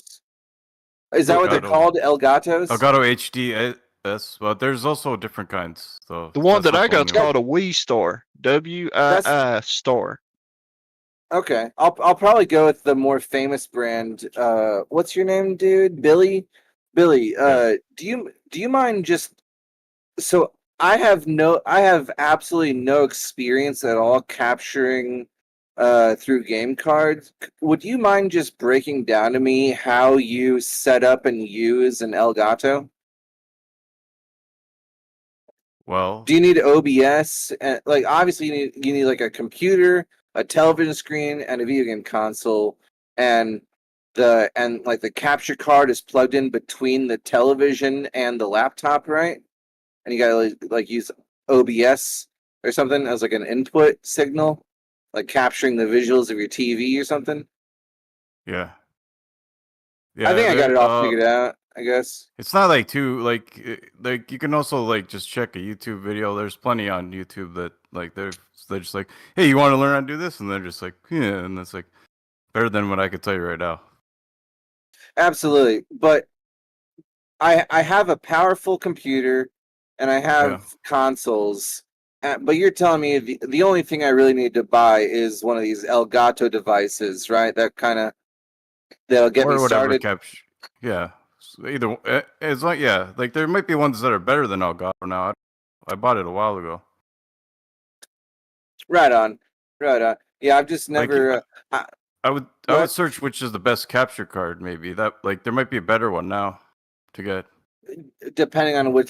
Is that what they're Elgato. called? Elgatos? Elgato HDS, but there's also different kinds. So the one that's that not I the got's only one. called a Wii Star. That's WII Star. okay. I'll probably go with the more famous brand. What's your name, dude? Billy. Billy. Yeah. Do you mind just so I have absolutely no experience at all capturing through game cards. Would you mind just breaking down to me how you set up and use an Elgato? Well, Do you need OBS? Like obviously you need like a computer, a television screen, and a video game console, and like the capture card is plugged in between the television and the laptop, right? And you gotta like use OBS or something as like an input signal, like capturing the visuals of your TV or something. yeah. I Yeah, think I got there it all figured out, I guess. it's not like too like you can also like just check a YouTube video. There's plenty on YouTube that like they're just like, "Hey, you want to learn how to do this?" And they're just like, "Yeah," and it's like better than what I could tell you right now. Absolutely. But I have a powerful computer and I Yeah. have consoles. But you're telling me the only thing I really need to buy is one of these Elgato devices, right? That'll get me Or whatever started. capture. Yeah. Either it's like yeah, like there might be ones that are better than Elgato now. I bought it a while ago. Right on. Right on. Yeah, I've just Like never I would what? search which is the best capture card maybe. That like there might be a better one now to get. Depending on which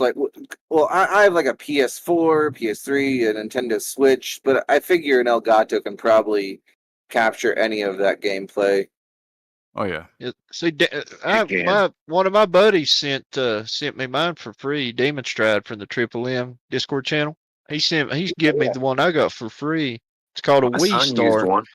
well I have like a PS4, PS3, a Nintendo Switch, but I figure an Elgato can probably capture any of that gameplay. Oh yeah. See, It can. one of my buddies sent me mine for free. Demon Stride from the Triple M Discord channel. He's given me the one I got for free. It's called a My Wii son used Star. one.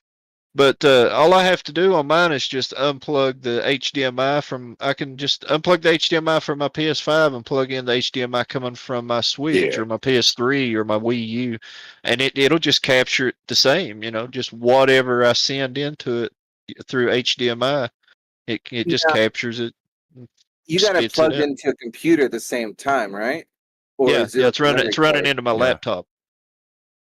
But all I have to do on mine is just unplug the HDMI from. I can just unplug the HDMI from my PS5 and plug in the HDMI coming from my Switch Yeah. or my PS3 or my Wii U, and it'll just capture it the same. Just whatever I send into it through HDMI, it just Yeah, captures it, and you got it spits it plugged out. into a computer at the same time, right? Or Yeah, is it yeah, like a memory it's running card? into my Yeah. laptop.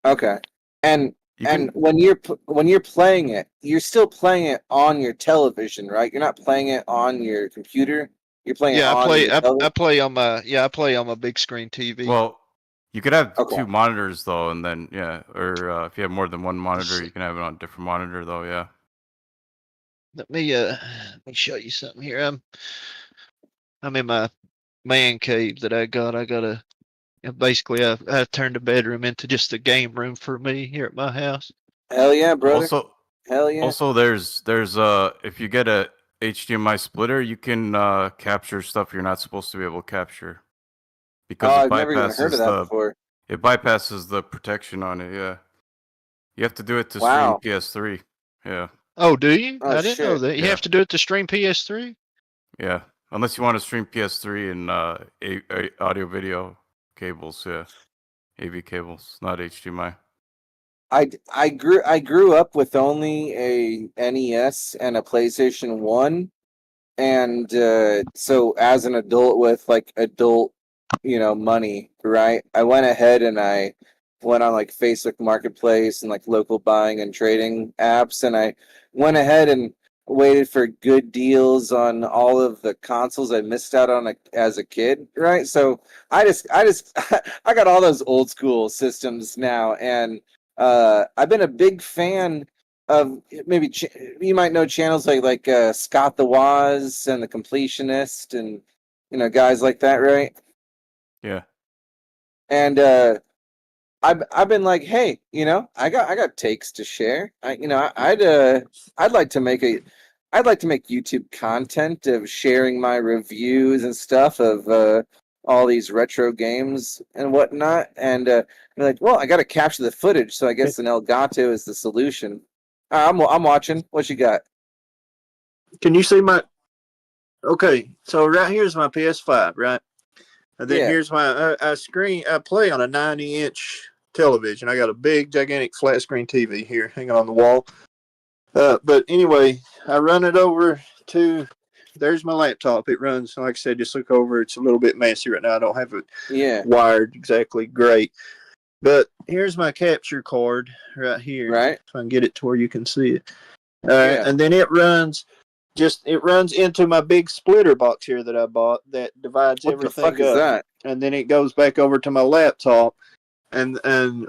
Okay. And You can when you're playing it, you're still playing it on your television, right? You're not playing it on your computer. You're playing it Yeah, on your I television. play on my big screen TV. well, you could have Okay. two monitors though, and then yeah, or if you have more than one monitor, you can have it on a different monitor though. Yeah. Let me show you something here. I'm in my man cave that I got. Basically I turned the bedroom into just a game room for me here at my house. Hell yeah, brother. Also, Hell yeah. there's if you get a HDMI splitter, you can capture stuff you're not supposed to be able to capture because Oh, I've never even heard of that before. it bypasses the protection on it. Yeah, you have to do it to stream Wow. PS3. Yeah, Oh, do you? Oh I didn't know shit. that. You yeah, have to do it to stream PS3? yeah. Unless you want to stream PS3 and audio video cables. Yeah, AV cables, not HDMI. I grew up with only a NES and a PlayStation 1, and so as an adult with like adult money, right, I went ahead and I went on like Facebook Marketplace and like local buying and trading apps, and I went ahead and waited for good deals on all of the consoles I missed out on as a kid, right? So I just I got all those old school systems now, and I've been a big fan of maybe you might know channels like Scott the Woz and the Completionist and guys like that, right? Yeah, And I've been like, hey, I got takes to share. I'd like to make YouTube content of sharing my reviews and stuff of all these retro games and whatnot. And they're like, well, I got to capture the footage, so I guess an Elgato is the solution. I'm watching. What you got? Can you see my? Okay, so right here's my PS5, right? And then Yeah. here's my I play on a 90-inch television. I got a big, gigantic flat screen TV here hanging on the wall. But anyway, I run it over to. There's my laptop. It runs, like I said, just look over. It's a little bit messy right now. I don't have it wired exactly great. But here's my capture card right here. Right. If I can get it to where you can see it. And then it runs into my big splitter box here that I bought that divides everything up. What the fuck is that? And then it goes back over to my laptop. And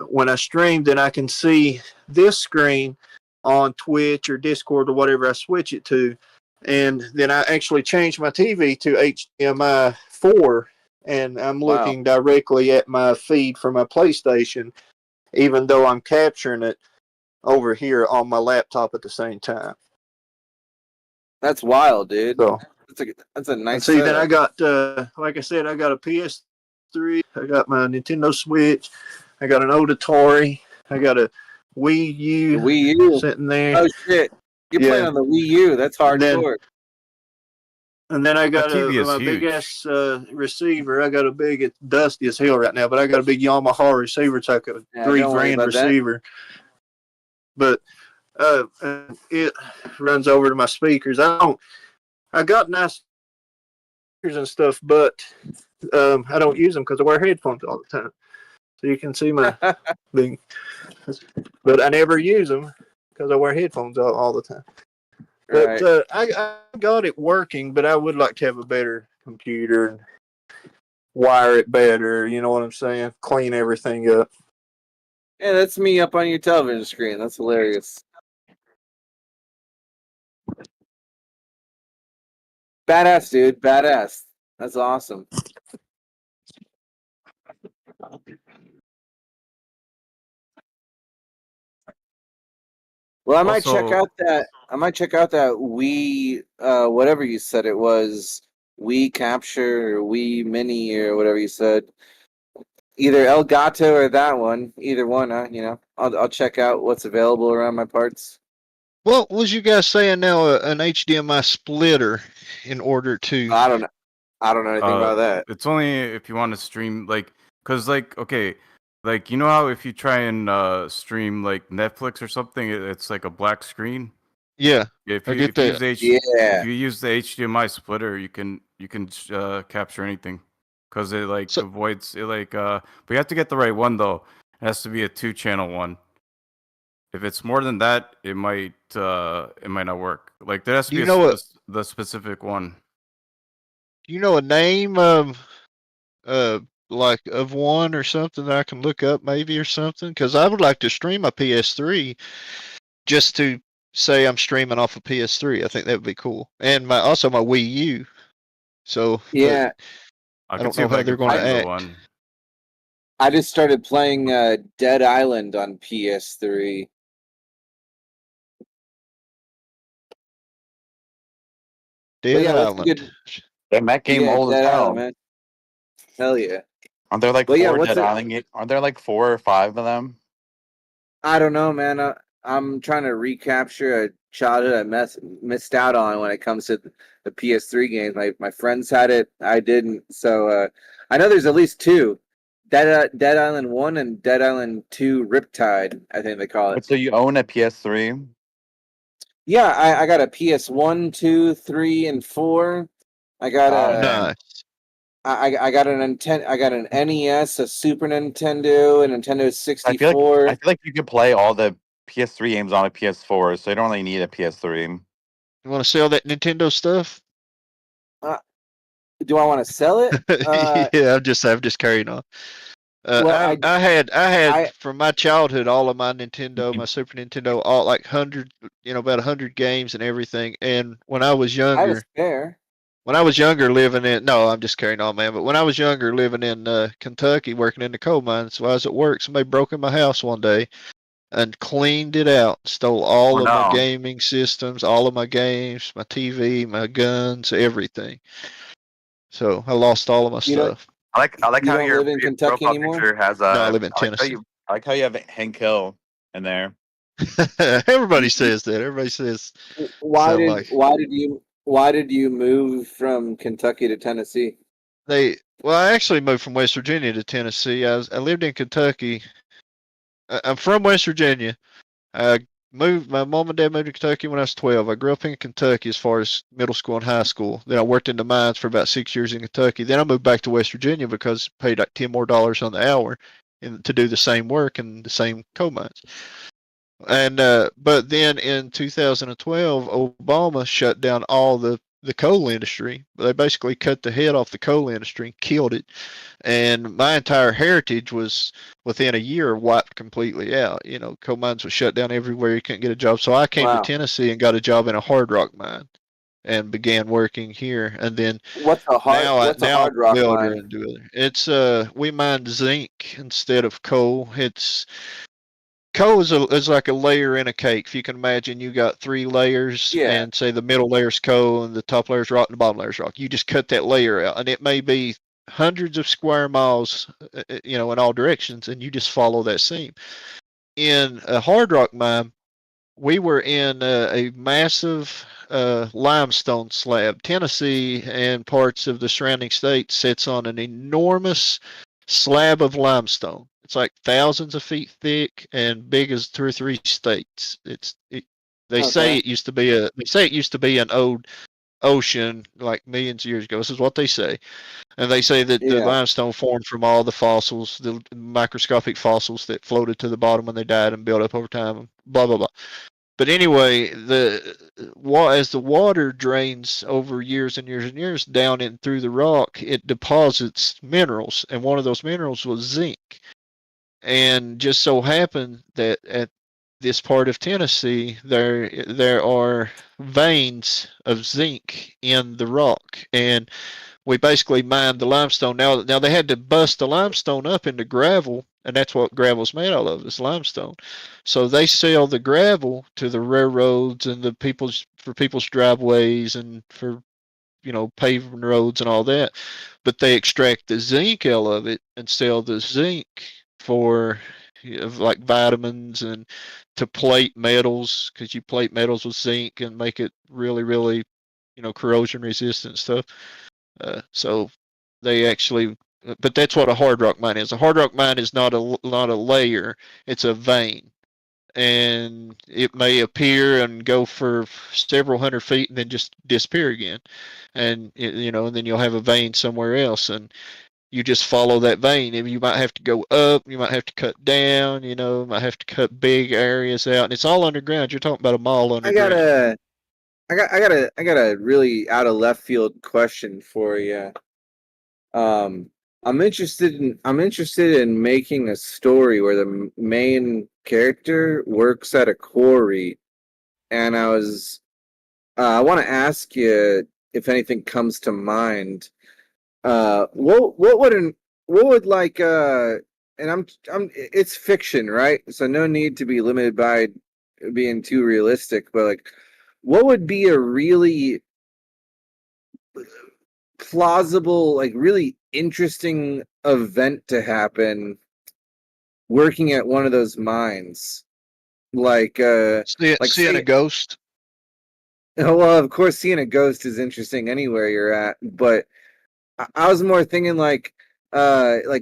when I stream, then I can see this screen on Twitch or Discord or whatever I switch it to. And then I actually change my TV to HDMI 4, and I'm looking directly at my feed from my PlayStation, even though I'm capturing it over here on my laptop at the same time. That's wild, dude. So that's a nice. See, then I got, like I said, I got a PS3, I got my Nintendo Switch, I got an Auditory, I got a Wii U sitting there. Oh shit! You're playing on the Wii U. That's hardcore. And then I got my big ass receiver. I got a big, it's dusty as hell right now, but I got a big Yamaha receiver. It's like a $3,000 receiver. But it runs over to my speakers. I got nice speakers and stuff, but I don't use them because I wear headphones all the time. So you can see my thing. But I never use them because I wear headphones all the time. But I got it working, but I would like to have a better computer and wire it better. You know what I'm saying? Clean everything up. Yeah, that's me up on your television screen. That's hilarious. Badass, dude. Badass. That's awesome. Well, I might check out that Wii, whatever you said it was, Wii Capture or Wii Mini or whatever you said. Either El Gato or that one. Either one, I'll check out what's available around my parts. What was you guys saying now? An HDMI splitter in order to? I don't know anything about that. It's only if you want to stream, because okay. You know how if you try and stream like Netflix or something, it's like a black screen. Yeah, if you use the HDMI splitter, you can capture anything because it avoids it. But you have to get the right one though. It has to be a 2-channel one. If it's more than that, it might not work. There has to be the specific one. Do you know a name of of one or something that I can look up maybe or something? Because I would like to stream my PS3 just to say I'm streaming off of PS3. I think that would be cool. And also my Wii U. So yeah, I don't know how they're going to act. I just started playing Dead Island on PS3. Dead Island. Damn, that game old as hell. Man. Hell yeah. Aren't there like 4 Dead Island? Aren't there like 4 or 5 of them? I don't know, man. I'm trying to recapture a childhood I missed out on when it comes to the PS3 games. My friends had it, I didn't. So I know there's at least 2. Dead Island 1 and Dead Island 2 Riptide, I think they call it. So you own a PS3? Yeah, I got a PS1, 2, 3, and 4. I got nice. I got an NES, a Super Nintendo, a Nintendo 64. I feel like you could play all the PS3 games on a PS4, so you don't really need a PS3. You want to sell that Nintendo stuff? Do I want to sell it? Yeah, I'm just carrying on. I had from my childhood all of my Nintendo, my Super Nintendo, all like about 100 games and everything. And when I was younger, I was there. When I was younger I'm just carrying on, man. But when I was younger living in Kentucky, working in the coal mines, so I was at work, somebody broke in my house one day and cleaned it out, stole all of my gaming systems, all of my games, my TV, my guns, everything. So I lost all of my stuff. I like how your live in Kentucky profile anymore? picture has No, I live in Tennessee. I like how you have Hank Hill in there. Everybody says that. Everybody says why did Why did you move from Kentucky to Tennessee? I actually moved from West Virginia to Tennessee. I lived in Kentucky. I'm from West Virginia. I moved. My mom and dad moved to Kentucky when I was 12. I grew up in Kentucky as far as middle school and high school. Then I worked in the mines for about 6 years in Kentucky. Then I moved back to West Virginia because it paid like $10 more on the hour to do the same work in the same coal mines. And but then in 2012, Obama shut down all the coal industry. They basically cut the head off the coal industry, killed it, and my entire heritage was within a year wiped completely out. You know, coal mines were shut down everywhere. You couldn't get a job. So I came to Wow. Tennessee and got a job in a hard rock mine and began working here. And then What's a now I'm hard a rock welder mine? and do it. It's we mine zinc instead of coal. It's coal is like a layer in a cake. If you can imagine, you got 3 layers, Yeah. and say the middle layer's coal, and the top layer's rock, and the bottom layer's rock. You just cut that layer out, and it may be hundreds of square miles, in all directions, and you just follow that seam. In a hard rock mine, we were in a massive limestone slab. Tennessee and parts of the surrounding states sits on an enormous slab of limestone. It's like thousands of feet thick and big as 2 or 3 states. They say Okay. it used to be an old ocean like millions of years ago. This is what they say. And they say that the Yeah. limestone formed from all the fossils, the microscopic fossils that floated to the bottom when they died and built up over time, blah blah blah. But anyway, as the water drains over years and years and years down in through the rock, it deposits minerals, and one of those minerals was zinc. And just so happened that at this part of Tennessee, there are veins of zinc in the rock, and we basically mined the limestone. Now they had to bust the limestone up into gravel, and that's what gravel's made out of, is limestone. So they sell the gravel to the railroads and for people's driveways and for paving roads and all that. But they extract the zinc out of it and sell the zinc for like vitamins and to plate metals, because you plate metals with zinc and make it really, really, corrosion resistant stuff. So they actually, but that's what a hard rock mine is. A hard rock mine is not a layer; it's a vein, and it may appear and go for several hundred feet and then just disappear again, and and then you'll have a vein somewhere else, and you just follow that vein. And you might have to go up, you might have to cut down, might have to cut big areas out, and it's all underground. You're talking about a mile I got underground. a I got a really out of left field question for you. I'm interested in making a story where the main character works at a quarry, and I want to ask you if anything comes to mind. What would like and it's fiction, right? So no need to be limited by being too realistic, but like, what would be a really plausible, like really interesting event to happen working at one of those mines? Like Seeing a ghost. well, of course seeing a ghost is interesting anywhere you're at, but I was more thinking like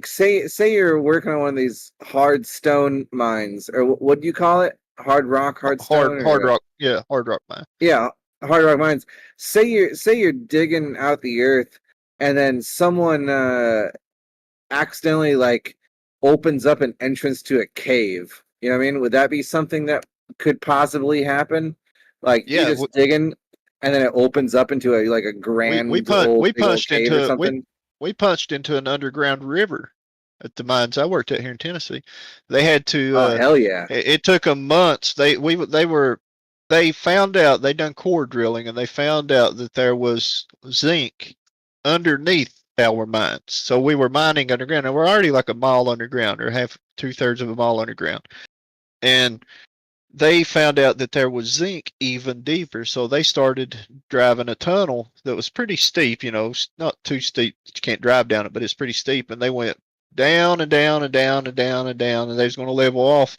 say you're working on one of these hard stone mines, or what do you call it? Hard rock, hard stone, Hard rock. Yeah, hard rock mine. yeah, hard rock mines. Say you're digging out the earth, and then someone accidentally like opens up an entrance to a cave. You know what I mean? Would that be something that could possibly happen? Like you're just digging, and then it opens up into a grand we punched cave or something. We punched into an underground river at the mines I worked at here in Tennessee. They had to. Oh hell yeah! It took them months. They found out, they done core drilling, and they found out that there was zinc underneath our mines. So we were mining underground, and we're already like a mile underground, or half 2/3 of a mile underground, and they found out that there was zinc even deeper. So they started driving a tunnel that was pretty steep, not too steep that you can't drive down it, but it's pretty steep. And they went down and down and down and down and down, and they was going to level off.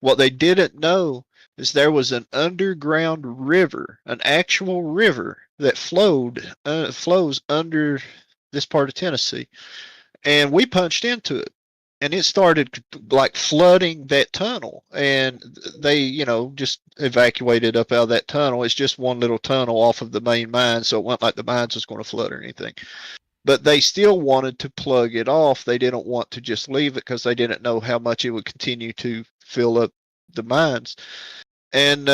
What they didn't know is there was an underground river, an actual river that flows under this part of Tennessee, and we punched into it, and it started like flooding that tunnel, and they, just evacuated up out of that tunnel. It's just one little tunnel off of the main mine, so it wasn't like the mines was going to flood or anything. But they still wanted to plug it off. They didn't want to just leave it because they didn't know how much it would continue to fill up the mines. And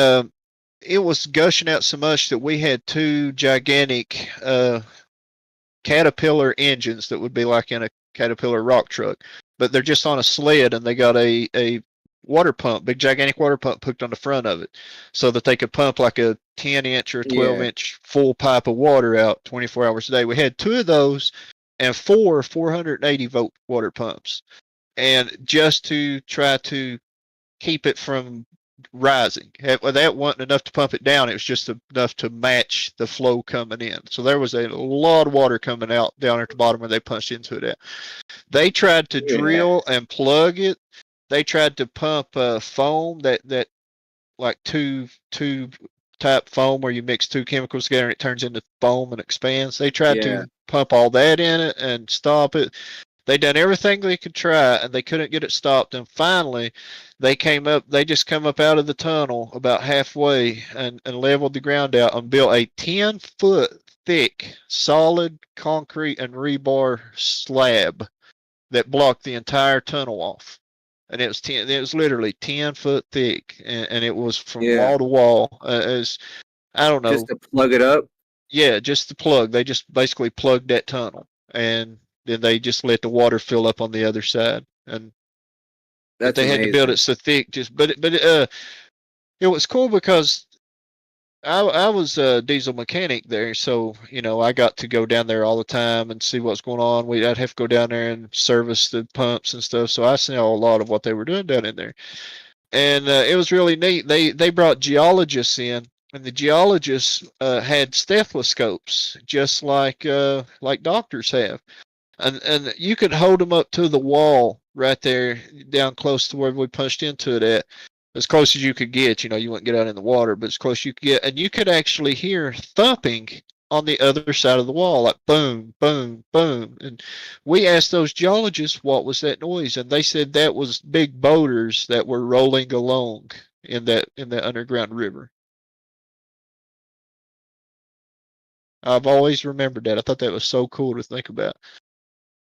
it was gushing out so much that we had two gigantic Caterpillar engines that would be like in a Caterpillar rock truck, but they're just on a sled, and they got a water pump, big gigantic water pump hooked on the front of it, so that they could pump like a 10-inch or 12-inch full pipe of water out 24 hours a day. We had two of those and four 480-volt water pumps, and just to try to keep it from rising. That wasn't enough to pump it down. It was just enough to match the flow coming in. So there was a lot of water coming out down at the bottom where they punched into it at. They tried to drill and plug it. They tried to pump foam, that like tube type foam where you mix two chemicals together and it turns into foam and expands. They tried to pump all that in it and stop it. They done everything they could try, and they couldn't get it stopped. And finally, they just come up out of the tunnel about halfway and leveled the ground out and built a 10-foot thick solid concrete and rebar slab that blocked the entire tunnel off. And it was literally 10 foot thick, and it was from wall to wall. I don't know. Just to plug it up? Yeah, just the plug. They just basically plugged that tunnel, and then they just let the water fill up on the other side. And That's they had to build it so thick. But it was cool because I was a diesel mechanic there, so I got to go down there all the time and see what's going on. I'd have to go down there and service the pumps and stuff, so I saw a lot of what they were doing down in there, and it was really neat. They brought geologists in, and the geologists had stethoscopes, just like doctors have, and you could hold them up to the wall right there, down close to where we punched into it at. As close as you could get, you wouldn't get out in the water, but as close as you could get, and you could actually hear thumping on the other side of the wall, like boom, boom, boom. And we asked those geologists what was that noise, and they said that was big boulders that were rolling along in that underground river. I've always remembered that. I thought that was so cool to think about.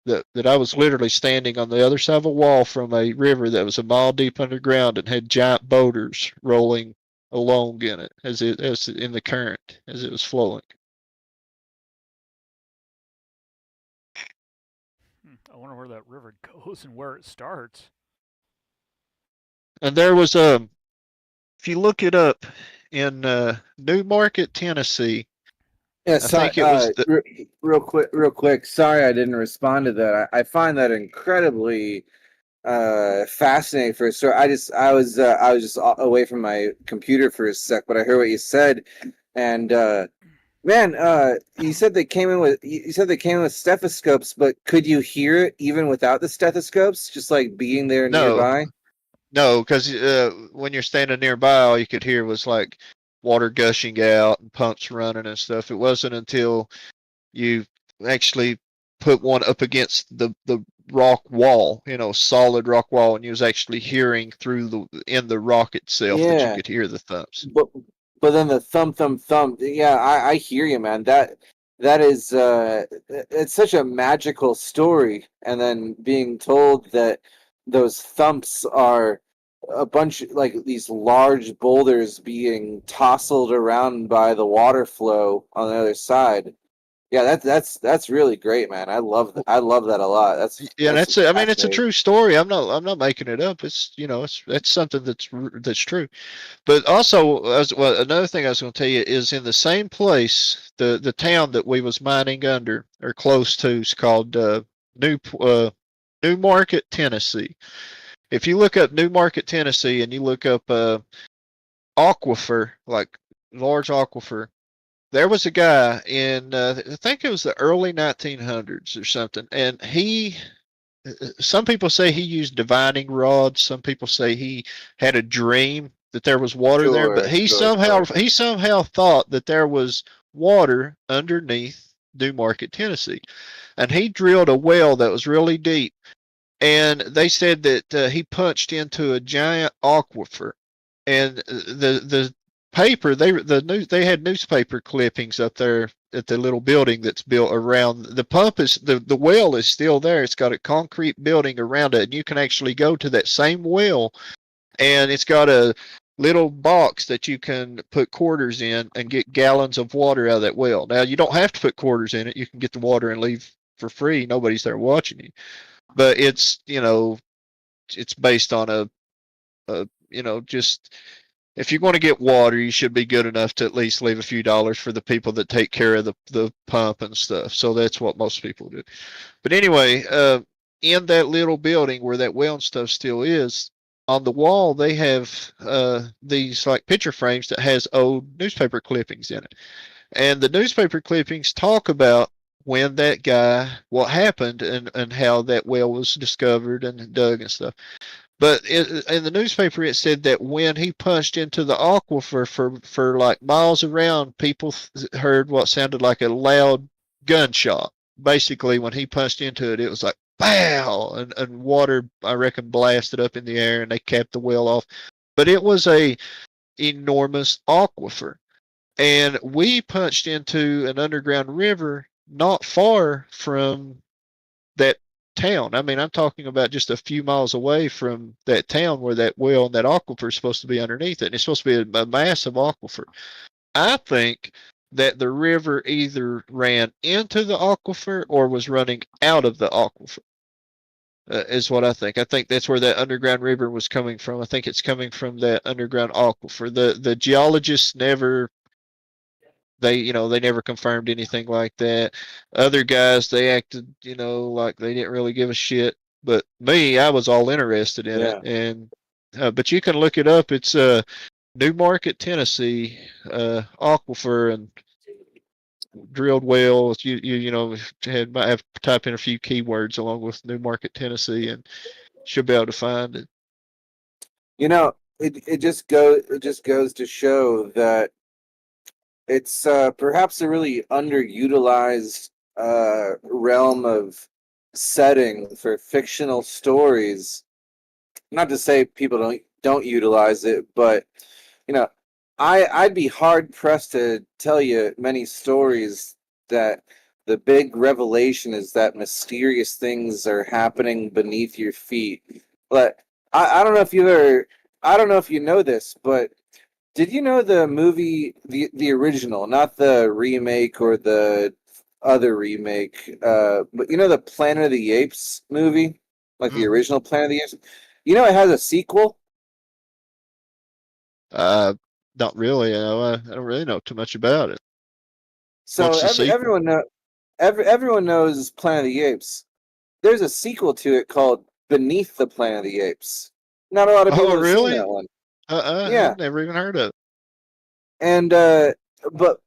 That I was literally standing on the other side of a wall from a river that was a mile deep underground and had giant boulders rolling along in it as in the current as it was flowing. I wonder where that river goes and where it starts. And there was if you look it up in New Market, Tennessee. Yeah, sorry, real quick. Sorry, I didn't respond to that. I find that incredibly fascinating for a story. I was just away from my computer for a sec, but I heard what you said, and man, you said they came in with stethoscopes, but could you hear it even without the stethoscopes? Just like being there nearby. No, because when you're standing nearby, all you could hear was like water gushing out and pumps running and stuff. It wasn't until you actually put one up against the rock wall, solid rock wall, and you was actually hearing through in the rock itself that you could hear the thumps. But then the thump. Yeah, I hear you, man. That is it's such a magical story, and then being told that those thumps are a bunch like these large boulders being tousled around by the water flow on the other side. Yeah, that's really great, man. I love that a lot. That's it. I mean, it's a true story. I'm not making it up. It's it's something that's true. But also, another thing I was going to tell you is in the same place, the town that we was mining under or close to is called New Market, Tennessee. If you look up New Market, Tennessee, and you look up aquifer, like large aquifer, there was a guy in I think it was the early 1900s or something, and some people say he used divining rods, some people say he had a dream that there was water there, but he somehow thought that there was water underneath Newmarket, Tennessee. And he drilled a well that was really deep. And they said that he punched into a giant aquifer. And the paper they had newspaper clippings up there at the little building that's built around the pump is the well is still there. It's got a concrete building around it, and you can actually go to that same well, and it's got a little box that you can put quarters in and get gallons of water out of that well. Now you don't have to put quarters in it. You can get the water and leave for free. Nobody's there watching you. But it's it's based on a just if you're going to get water, you should be good enough to at least leave a few dollars for the people that take care of the pump and stuff. So that's what most people do. But anyway, in that little building where that well and stuff still is, on the wall they have these like picture frames that has old newspaper clippings in it, and the newspaper clippings talk about when that guy, what happened, and how that well was discovered and dug and stuff. But in the newspaper, it said that when he punched into the aquifer for like miles around, people heard what sounded like a loud gunshot. Basically, when he punched into it, it was like pow, and water, I reckon, blasted up in the air, and they capped the well off. But it was a enormous aquifer, and we punched into an underground river not far from that town. I mean, I'm talking about just a few miles away from that town where that well and that aquifer is supposed to be underneath it. And it's supposed to be a massive aquifer. I think that the river either ran into the aquifer or was running out of the aquifer. Is what I think. I think that's where that underground river was coming from. I think it's coming from that underground aquifer. The geologists never they never confirmed anything like that. Other guys, they acted, like they didn't really give a shit. But me, I was all interested in it. And but you can look it up. It's Newmarket, Tennessee, aquifer and drilled wells. Might have to type in a few keywords along with Newmarket, Tennessee, and should be able to find it. It just goes to show that it's perhaps a really underutilized realm of setting for fictional stories. Not to say people don't utilize it, but I'd be hard pressed to tell you many stories that the big revelation is that mysterious things are happening beneath your feet. But I don't know if I don't know if you know this, but did you know the movie, the original, not the remake or the other remake, but the Planet of the Apes movie, like the original Planet of the Apes? It has a sequel. Not really. I don't really know too much about it. So everyone knows Planet of the Apes. There's a sequel to it called Beneath the Planet of the Apes. Not a lot of people have seen that one. Yeah, I've never even heard of it. And but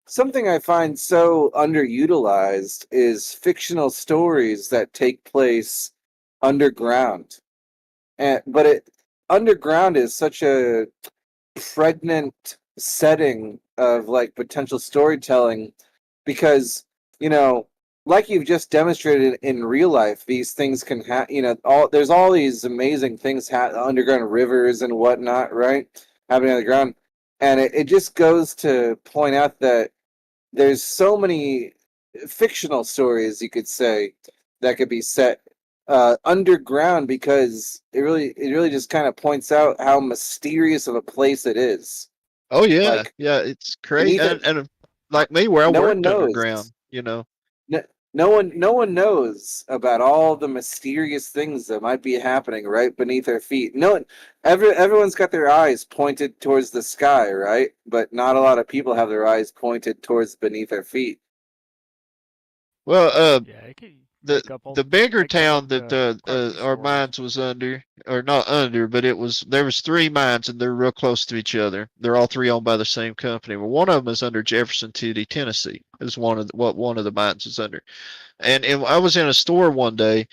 something I find so underutilized is fictional stories that take place underground. But underground is such a pregnant setting of like potential storytelling, because like you've just demonstrated in real life, these things can there's all these amazing things, underground rivers and whatnot, right, happening on the ground. And it just goes to point out that there's so many fictional stories, you could say, that could be set underground, because it really just kind of points out how mysterious of a place it is. Oh yeah, it's crazy. And like me, where I worked underground, No one knows about all the mysterious things that might be happening right beneath our feet. Everyone's got their eyes pointed towards the sky, right? But not a lot of people have their eyes pointed towards beneath their feet. Well, Yeah, the bigger town that our mines was under, or not under, but there was 3 mines, and they're real close to each other. They're all 3 owned by the same company. Well, one of them is under Jefferson City, Tennessee. Is one of the mines is under. And I was in a store one day,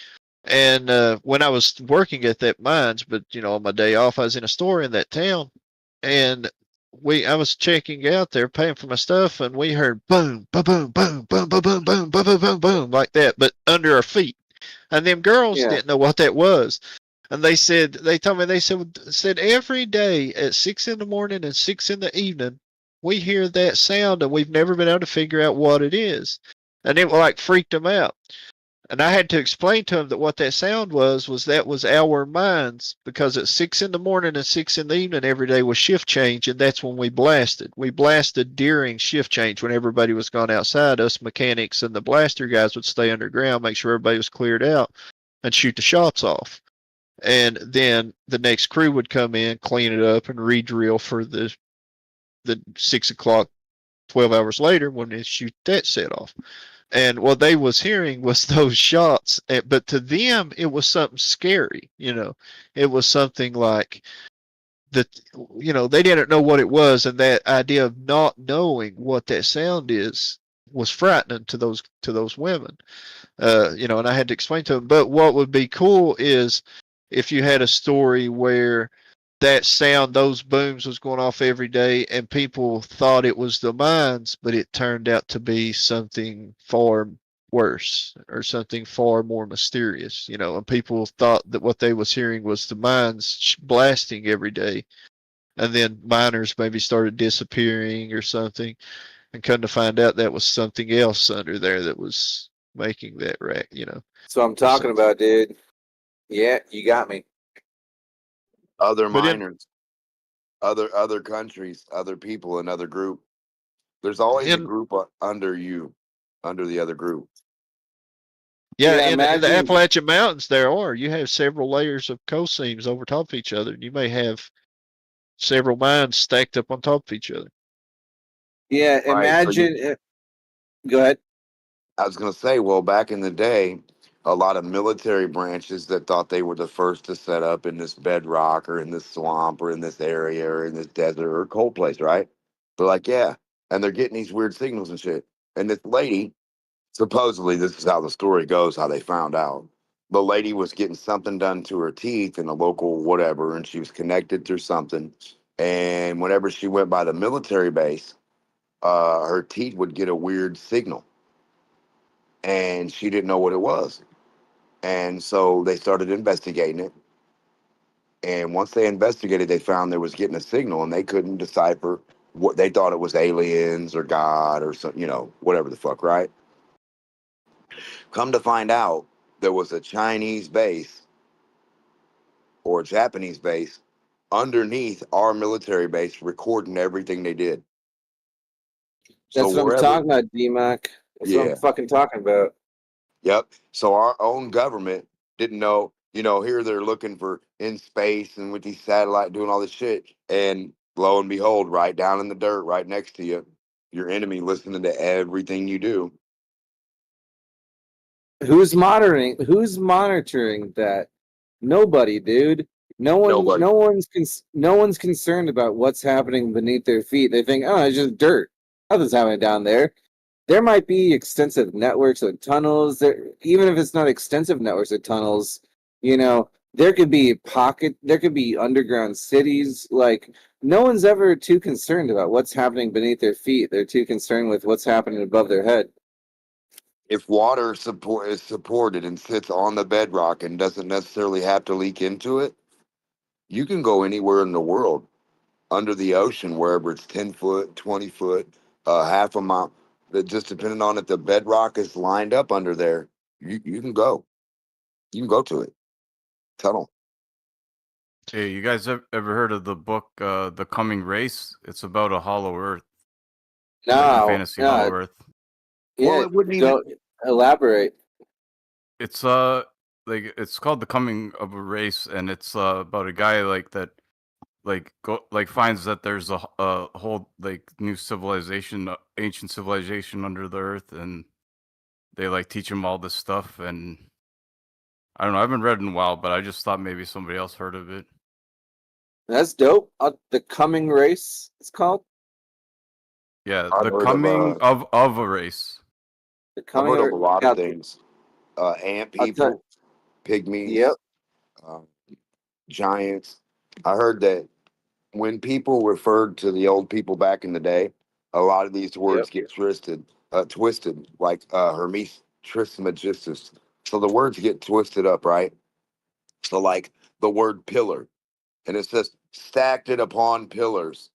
and when I was working at that mines, but on my day off, I was in a store in that town, and I was checking out there, paying for my stuff, and we heard boom, boom, boom, boom, boom, boom, boom, boom, boom, boom, boom, boom, like that, but under our feet. And them girls Yeah. didn't know what that was. And they told me, they said every day at 6 in the morning and 6 in the evening, we hear that sound and we've never been able to figure out what it is. And it like freaked them out. And I had to explain to them that what that sound was that was our minds, because at 6 in the morning and 6 in the evening every day was shift change, and that's when we blasted. We blasted during shift change when everybody was gone outside. Us mechanics and the blaster guys would stay underground, make sure everybody was cleared out, and shoot the shots off. And then the next crew would come in, clean it up, and re-drill for the 6 o'clock, 12 hours later when they shoot that set off. And what they was hearing was those shots, but to them it was something scary. It was something like that. They didn't know what it was, and that idea of not knowing what that sound is was frightening to those women. And I had to explain to them. But what would be cool is if you had a story where that sound, those booms, was going off every day, and people thought it was the mines, but it turned out to be something far worse or something far more mysterious. And people thought that what they was hearing was the mines blasting every day, and then miners maybe started disappearing or something, and come to find out that was something else under there that was making that wreck. That's what I'm talking about, dude. Yeah, you got me. Other But miners, other countries, other people, another group. There's always a group under you, under the other group. Yeah, in the imagine Appalachian Mountains, you have several layers of coal seams over top of each other. You may have several mines stacked up on top of each other. Yeah, Right, so imagine. Go ahead. I was going to say, well, back in the day, a lot of military branches that thought they were the first to set up in this bedrock or in this swamp or in this area or in this desert or cold place, right? They're like, yeah. And they're getting these weird signals and shit. And this lady, supposedly, this is how the story goes, how they found out. The lady was getting something done to her teeth in a local whatever, and she was connected through something. And whenever she went by the military base, her teeth would get a weird signal, and she didn't know what it was. And so they started investigating it. And once they investigated, they found there was getting a signal, and they couldn't decipher what they thought it was, aliens or God or something, whatever the fuck, right? Come to find out, there was a Chinese base or a Japanese base underneath our military base recording everything they did. That's what I'm talking about, D-Mac. That's what I'm fucking talking about. Yep. So our own government didn't know, here they're looking for in space and with these satellite doing all this shit. And lo and behold, right down in the dirt, right next to you, your enemy listening to everything you do. Who's monitoring that? Nobody, dude. Nobody. No one's concerned about what's happening beneath their feet. They think, oh, it's just dirt. Nothing's happening down there. There might be extensive networks of tunnels. Even if it's not extensive networks of tunnels, there could be underground cities. Like, no one's ever too concerned about what's happening beneath their feet. They're too concerned with what's happening above their head. If water is supported and sits on the bedrock and doesn't necessarily have to leak into it, you can go anywhere in the world under the ocean, wherever it's 10 foot, 20 foot, half a mile. That just depending on if the bedrock is lined up under there, you can go. You can go to it. Tunnel. Hey, you guys ever heard of the book The Coming Race? It's about a hollow earth. Like a fantasy hollow earth. Yeah, well, it wouldn't even elaborate. It's it's called The Coming of a Race, and it's about a guy that finds that there's a whole new civilization, ancient civilization under the earth, and they teach him all this stuff. And I don't know, I haven't read in a while, but I just thought maybe somebody else heard of it. That's dope. The Coming Race, it's called. Yeah, I've The heard Coming of a Race. I've heard of a lot of things. Ant people, pygmies, Yep. giants. I heard that when people referred to the old people back in the day, a lot of these words get twisted, like Hermes Trismegistus. So the words get twisted up, right? So like the word pillar, and it says stacked it upon pillars.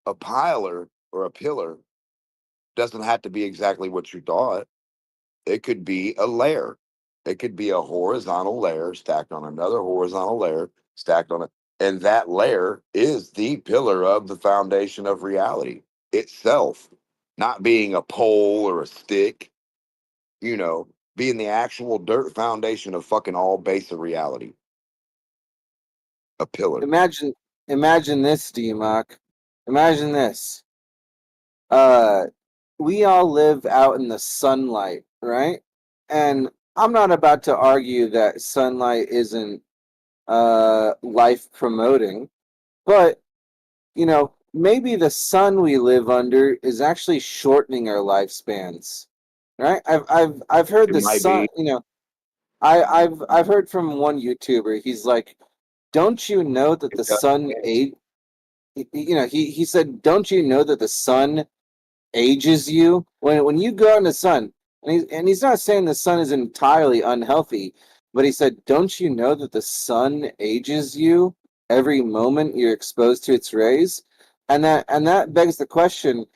A piler or a pillar doesn't have to be exactly what you thought. It could be a layer. It could be a horizontal layer stacked on another horizontal layer stacked on it. And that layer is the pillar of the foundation of reality itself, not being a pole or a stick, you know, being the actual dirt foundation of fucking all base of reality. A pillar. Imagine this, D-Mock. Imagine this. We all live out in the sunlight, right? And I'm not about to argue that sunlight isn't life promoting, but you know, maybe the sun we live under is actually shortening our lifespans. Right? I've heard It the might sun, be. you know, I've heard from one YouTuber, he's like, don't you know that the It does. sun age, you know, he said, don't you know that the sun ages you when you go out in the sun, and he's not saying the sun is entirely unhealthy, but he said, don't you know that the sun ages you every moment you're exposed to its rays? And that begs the question,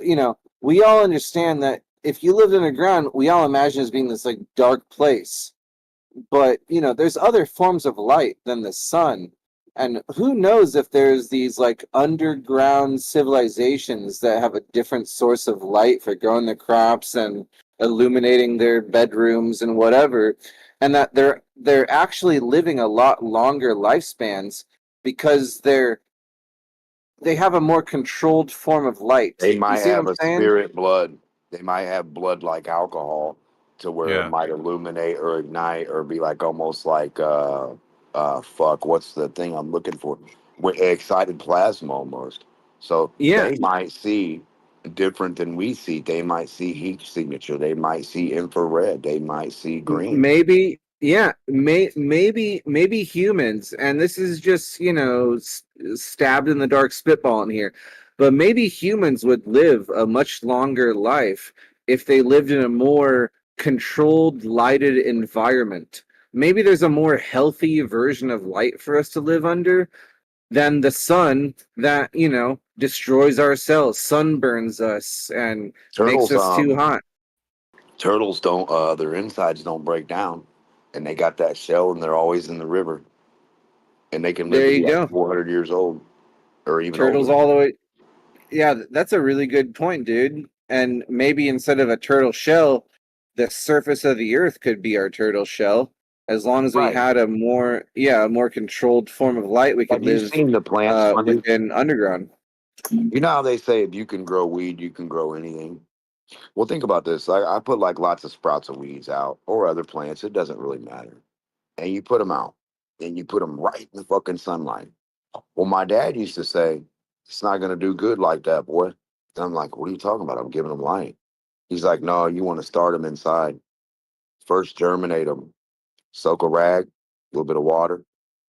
you know, we all understand that if you lived underground, we all imagine it as being this like dark place, but you know, there's other forms of light than the sun, and who knows if there's these like underground civilizations that have a different source of light for growing their crops and illuminating their bedrooms and whatever, and that they're actually living a lot longer lifespans because they have a more controlled form of light. They You might see what have I'm a saying? spirit blood. They might have blood like alcohol to where it Yeah. might illuminate or ignite or be like almost like fuck, what's the thing I'm looking for? With excited plasma almost. So Yeah. they might see different than we see. They might see heat signature. They might see infrared. They might see green. Maybe, yeah, maybe humans, and this is just, you know, stabbed in the dark spitballing here, but maybe humans would live a much longer life if they lived in a more controlled, lighted environment. Maybe there's a more healthy version of light for us to live under than the sun that, you know, destroys our cells, sunburns us, and makes Turtles, us too hot. turtles don't their insides don't break down, and they got that shell, and they're always in the river, and they can live There to be you like go. 400 years old or even Turtles older. all the way. Yeah, that's a really good point, dude. And maybe instead of a turtle shell, the surface of the earth could be our turtle shell. As long as we Right. had a more controlled form of light, we could Have you live seen the plants funny? within underground. You know how they say if you can grow weed, you can grow anything? Well, think about this. I put like lots of sprouts of weeds out or other plants. It doesn't really matter. And you put them out and you put them right in the fucking sunlight. Well, my dad used to say, it's not going to do good like that, boy. And I'm like, what are you talking about? I'm giving them light. He's like, no, you want to start them inside. First, germinate them. Soak a rag, a little bit of water,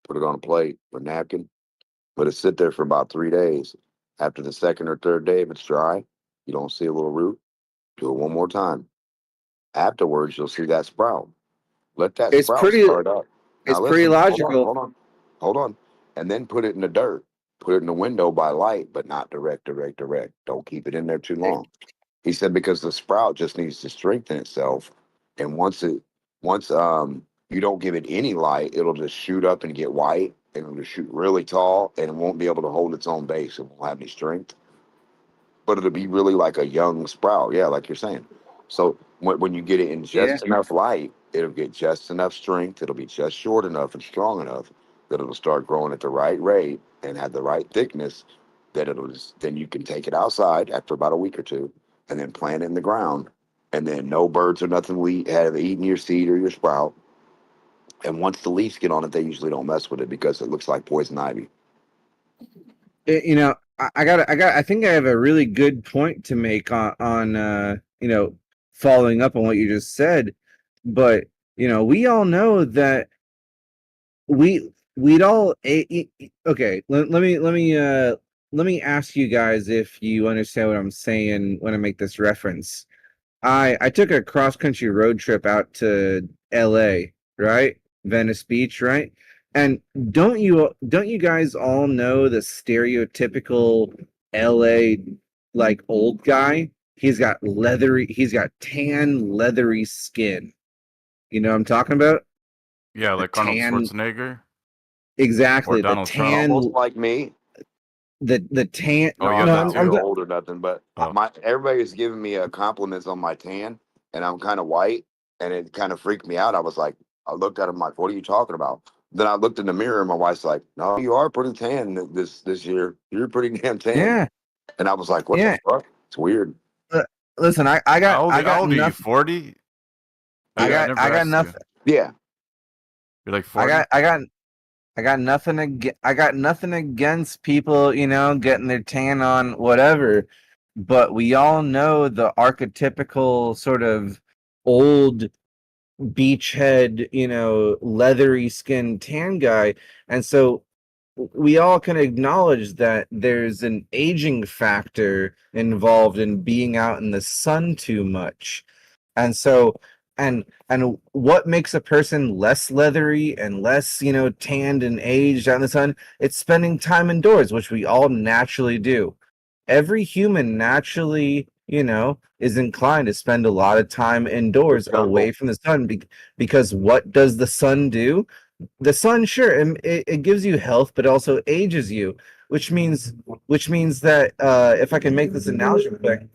put it on a plate or napkin, let it sit there for about 3 days. After the second or third day, if it's dry, you don't see a little root, do it one more time. Afterwards, you'll see that sprout. Let that It's sprout pretty start up. Now it's pretty listen, hold on, logical. hold on, hold on. And then put it in the dirt. Put it in the window by light, but not direct, direct, direct. Don't keep it in there too long. He said because the sprout just needs to strengthen itself. And once you don't give it any light, it'll just shoot up and get white and it'll just shoot really tall and it won't be able to hold its own base. It won't have any strength, but it'll be really like a young sprout. Yeah, like you're saying. So when you get it in Yeah. just enough light, it'll get just enough strength. It'll be just short enough and strong enough that it'll start growing at the right rate and have the right thickness. That then you can take it outside after about a week or two, and then plant it in the ground, and then no birds or nothing will have eaten your seed or your sprout. And once the leaves get on it, they usually don't mess with it because it looks like poison ivy. You know, I think I have a really good point to make on you know, following up on what you just said. But you know, we all know that we we'd all okay. Let me ask you guys if you understand what I'm saying when I make this reference. I took a cross country road trip out to L.A., right? Venice Beach, right? And don't you guys all know the stereotypical L.A. like old guy? He's got tan leathery skin. You know what I'm talking about? Yeah, The like Arnold tan, Schwarzenegger or exactly. The Donald Trump. tan, Almost like me. the tan. Oh, No, you I'm have No, that not too. real old or nothing, but Oh, everybody's giving me compliments on my tan, and I'm kind of white, and it kind of freaked me out. I was like, I looked at him like, "What are you talking about?" Then I looked in the mirror, and my wife's like, "No, you are pretty tan this year. You're pretty damn tan." yeah, And I was like, "What the yeah. fuck? It's weird." Listen, how I got old are you? nothing. 40? I never I got asked you. nothing. Yeah, You're like I 40? got I got I got nothing against people, you know, getting their tan on whatever, but we all know the archetypical sort of old beachhead, you know, leathery skinned tan guy. And so we all can acknowledge that there's an aging factor involved in being out in the sun too much. And so and what makes a person less leathery and less, you know, tanned and aged out in the sun? It's spending time indoors, which we all naturally do. Every human naturally, you know, is inclined to spend a lot of time the indoors away jungle. from the sun because what does the sun do? The sun, sure, it gives you health, but also ages you, which means that if I can make this analogy quick,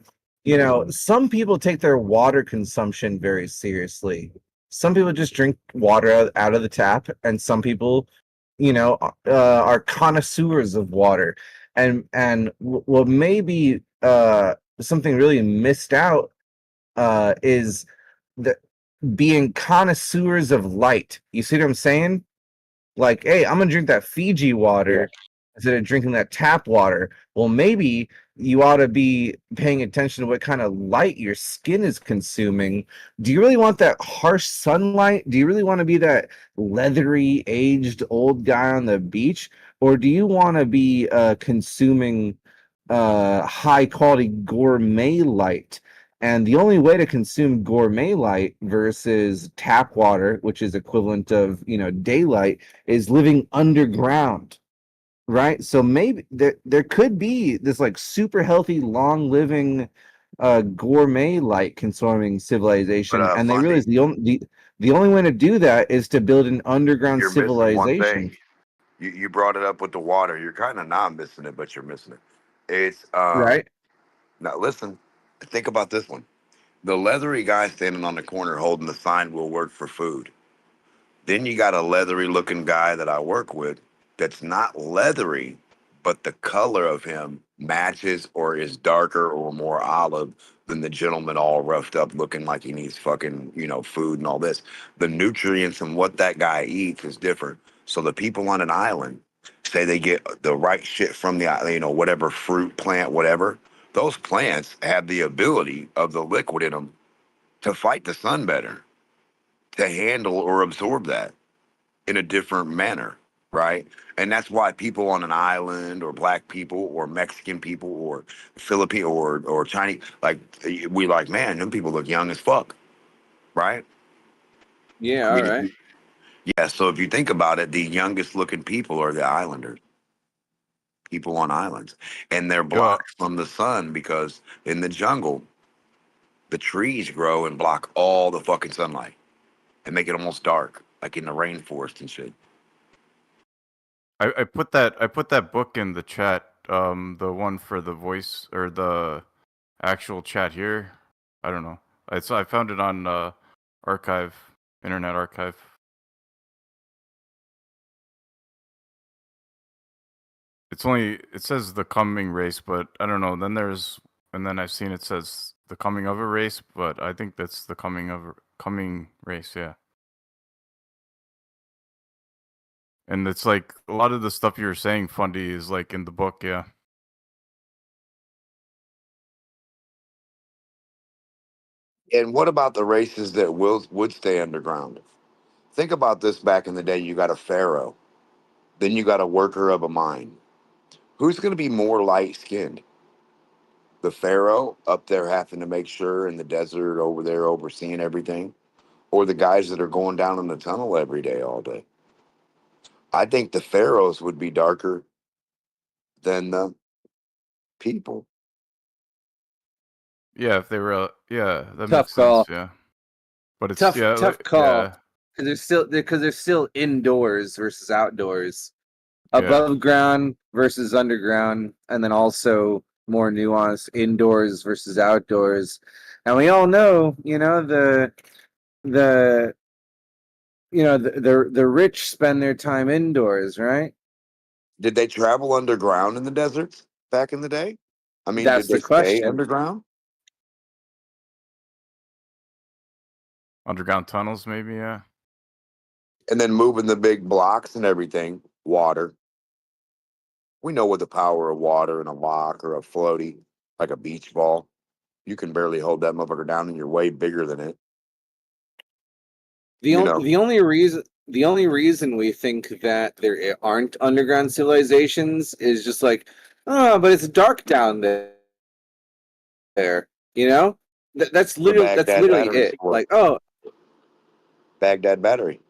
you know, some people take their water consumption very seriously. Some people just drink water out of the tap, and some people, you know, are connoisseurs of water. And what may be something really missed out is the being connoisseurs of light. You see what I'm saying? Like, hey, I'm gonna drink that Fiji Yeah, water instead of drinking that tap water. Well, maybe you ought to be paying attention to what kind of light your skin is consuming. Do you really want that harsh sunlight? Do you really want to be that leathery, aged old guy on the beach? Or do you want to be consuming high quality gourmet light? And the only way to consume gourmet light versus tap water, which is equivalent of, you know, daylight, is living underground, right? So maybe there could be this like super healthy, long living gourmet light consuming but civilization, and they realize Fundy, the only way to do that is to build an underground you're missing one thing. civilization, You brought it up with the water. You're kind of not missing it, but you're missing it. It's right? now listen. Think about this one. The leathery guy standing on the corner holding the sign will work for food. Then you got a leathery looking guy that I work with that's not leathery, but the color of him matches or is darker or more olive than the gentleman all roughed up looking like he needs fucking, food and all this. The nutrients and what that guy eats is different. So the people on an island say they get the right shit from the, whatever fruit, plant, whatever. Those plants have the ability of the liquid in them to fight the sun better, to handle or absorb that in a different manner, right? And that's why people on an island, or black people, or Mexican people, or Philippine, or Chinese, like we like, man, them people look young as fuck, right? Yeah, I all mean, right. yeah. So if you think about it, the youngest looking people are the islanders, people on islands, and they're yo, blocked from the sun because in the jungle, the trees grow and block all the fucking sunlight and make it almost dark, like in the rainforest and shit. I put that book in the chat. The one for the voice or the actual chat here. I don't know. I found it on archive, Internet Archive. It says the coming race, but I don't know. And then I've seen it says the coming of a race, but I think that's the coming race, yeah. And it's like a lot of the stuff you were saying, Fundy, is like in the book, yeah. And what about the races that would stay underground? Think about this back in the day. You got a pharaoh. Then you got a worker of a mine. Who's going to be more light skinned? The pharaoh up there having to make sure in the desert over there overseeing everything, or the guys that are going down in the tunnel every day all day? I think the pharaohs would be darker than the people. Yeah, if they were, yeah, that Tough makes sense. call. Yeah, but it's Tough, yeah, tough call. yeah, Because they're still indoors versus outdoors, yeah. above ground versus underground, and then also more nuanced indoors versus outdoors. And we all know, the the rich spend their time indoors, right? Did they travel underground in the deserts back in the day? I mean, did That's they the stay question. underground? Underground tunnels, maybe. Yeah. And then moving the big blocks and everything, water. We know what the power of water in a lock or a floaty, like a beach ball. You can barely hold that motherfucker down and you're way bigger than it. The only reason we think that there aren't underground civilizations is just like, oh, but it's dark down there. You know, that's The literally Baghdad battery it. sport. Like, oh, Baghdad battery.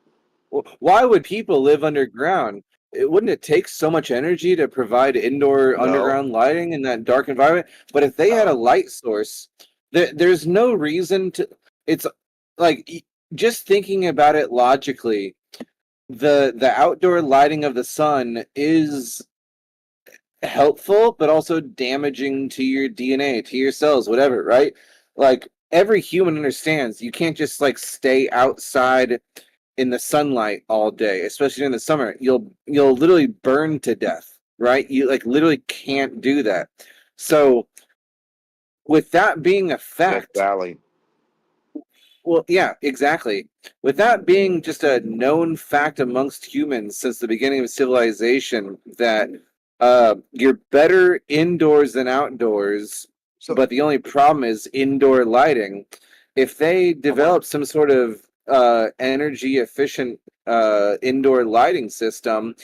why would people live underground? Wouldn't it take so much energy to provide indoor No. underground lighting in that dark environment? But if they had a light source, there's no reason to. It's like just thinking about it logically. The outdoor lighting of the sun is helpful, but also damaging to your DNA, to your cells, whatever, right? Like every human understands you can't just like stay outside in the sunlight all day, especially in the summer. You'll literally burn to death, right? You like literally can't do that. So with that being a Death fact, Valley. well, yeah, exactly. With that being just a known fact amongst humans since the beginning of civilization, that you're better indoors than outdoors, So but the only problem is indoor lighting. If they develop some sort of energy efficient indoor lighting system,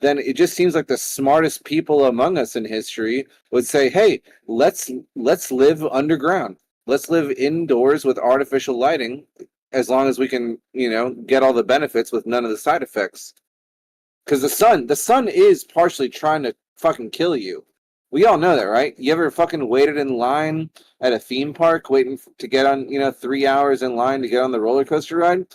then it just seems like the smartest people among us in history would say, "Hey, let's live underground. Let's live indoors with artificial lighting, as long as we can, get all the benefits with none of the side effects." Because the sun is partially trying to fucking kill you. We all know that, right? You ever fucking waited in line at a theme park, waiting to get on, 3 hours in line to get on the roller coaster ride?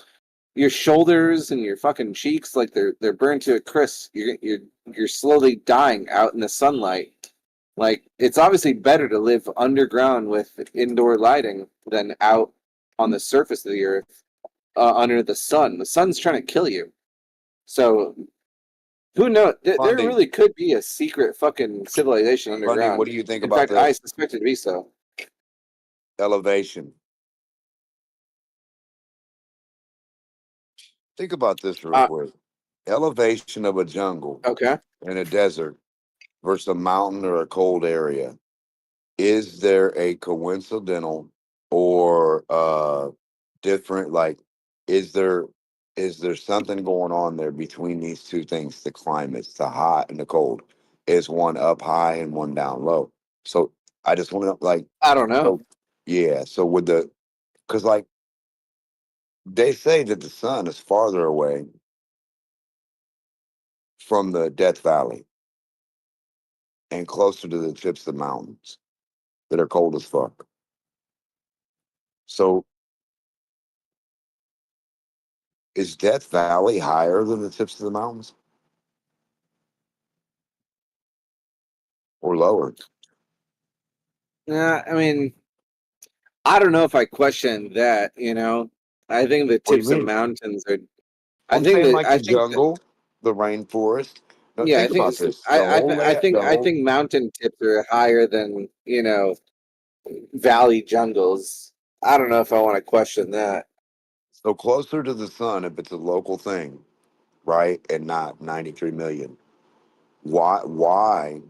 Your shoulders and your fucking cheeks, like they're burned to a crisp. You're slowly dying out in the sunlight. Like it's obviously better to live underground with indoor lighting than out on the surface of the earth under the sun. The sun's trying to kill you. So who knows? There Funding. really could be a secret fucking civilization Funding, underground. what do you think In about fact, I this? suspect it to be so. Elevation. Think about this real quick. Elevation of a jungle Okay. in a desert versus a mountain or a cold area. Is there a coincidental or different, like, is there something going on there between these two things, the climates, the hot and the cold? Is one up high and one down low? So I just want to, like, I don't know. so yeah, so with the, because like they say that the sun is farther away from the Death Valley and closer to the tips of the mountains that are cold as fuck. So is Death Valley higher than the tips of the mountains or lower? Yeah, I mean, I don't know if I question that. I think the What do you tips of mean? mountains are. I I'm think saying that like I the think that, jungle, the rainforest. Now yeah, I think think about it's, this. The I whole land, the I whole think mountain tips are higher than valley jungles. I don't know if I want to question that. so closer to the sun if it's a local thing, right? And not 93 million. Why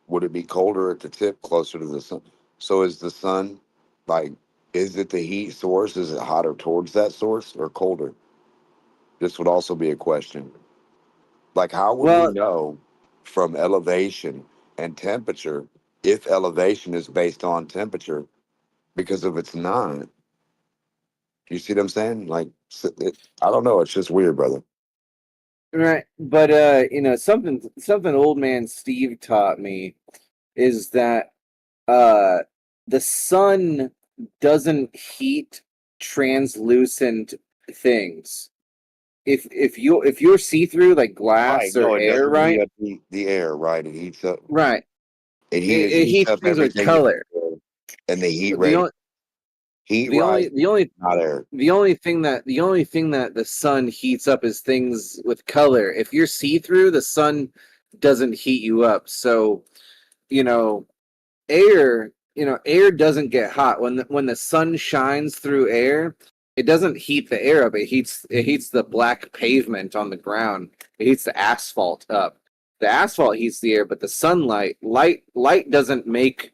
would it be colder at the tip closer to the sun? So is the sun like, is it the heat source? Is it hotter towards that source or colder? This would also be a question. Like, how would we know from elevation and temperature if elevation is based on temperature? Because if it's not, you see what I'm saying? Like, I don't know. It's just weird, brother. Right, but something old man Steve taught me is that the sun doesn't heat translucent things. If you're see through like Right. glass or No, it air, doesn't heat right? up the air, right? It heats up. Right, it Heats heats up things with everything. color. And the heat The rate, only heat the only rise, the only not air. the only thing that the sun heats up is things with color. If you're see through, the sun doesn't heat you up. So you know air doesn't get hot when the sun shines through air. It doesn't heat the air up. It heats the black pavement on the ground. It heats the asphalt up. The asphalt heats the air, but the light doesn't make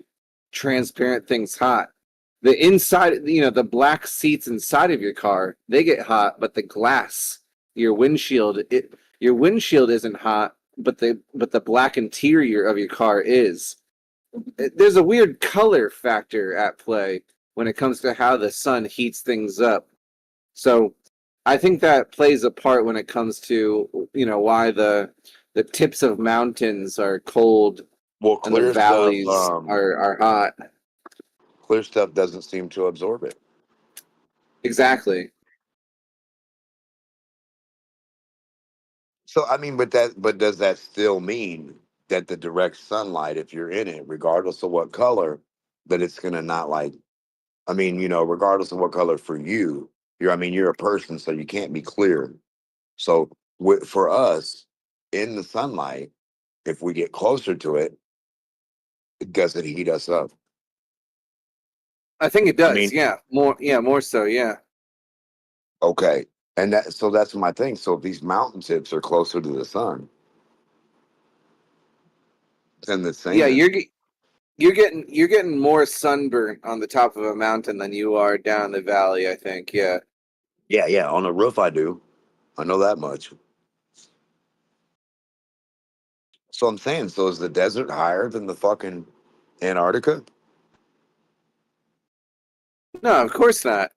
transparent things hot. The inside, the black seats inside of your car, they get hot, but the glass, your windshield, your windshield isn't hot, but the black interior of your car is. There's a weird color factor at play when it comes to how the sun heats things up. So I think that plays a part when it comes to why the tips of mountains are cold Well, and the clear stuff, valleys are hot. clear stuff doesn't seem to absorb it. Exactly. So, I mean, but does that still mean that the direct sunlight, if you're in it, regardless of what color, that it's gonna not like? I mean, regardless of what color for you, you're a person, so you can't be clear. So, for us in the sunlight, if we get closer to it, does it heat us up? I think it I does. mean, More so. Yeah. okay, and that's my thing. So, if these mountain tips are closer to the sun than the Yeah, sand, you're getting more sunburn on the top of a mountain than you are down the valley, I think. Yeah. yeah, on the roof, I do. I know that much. So I'm saying, so is the desert higher than the fucking Antarctica? No, of course not.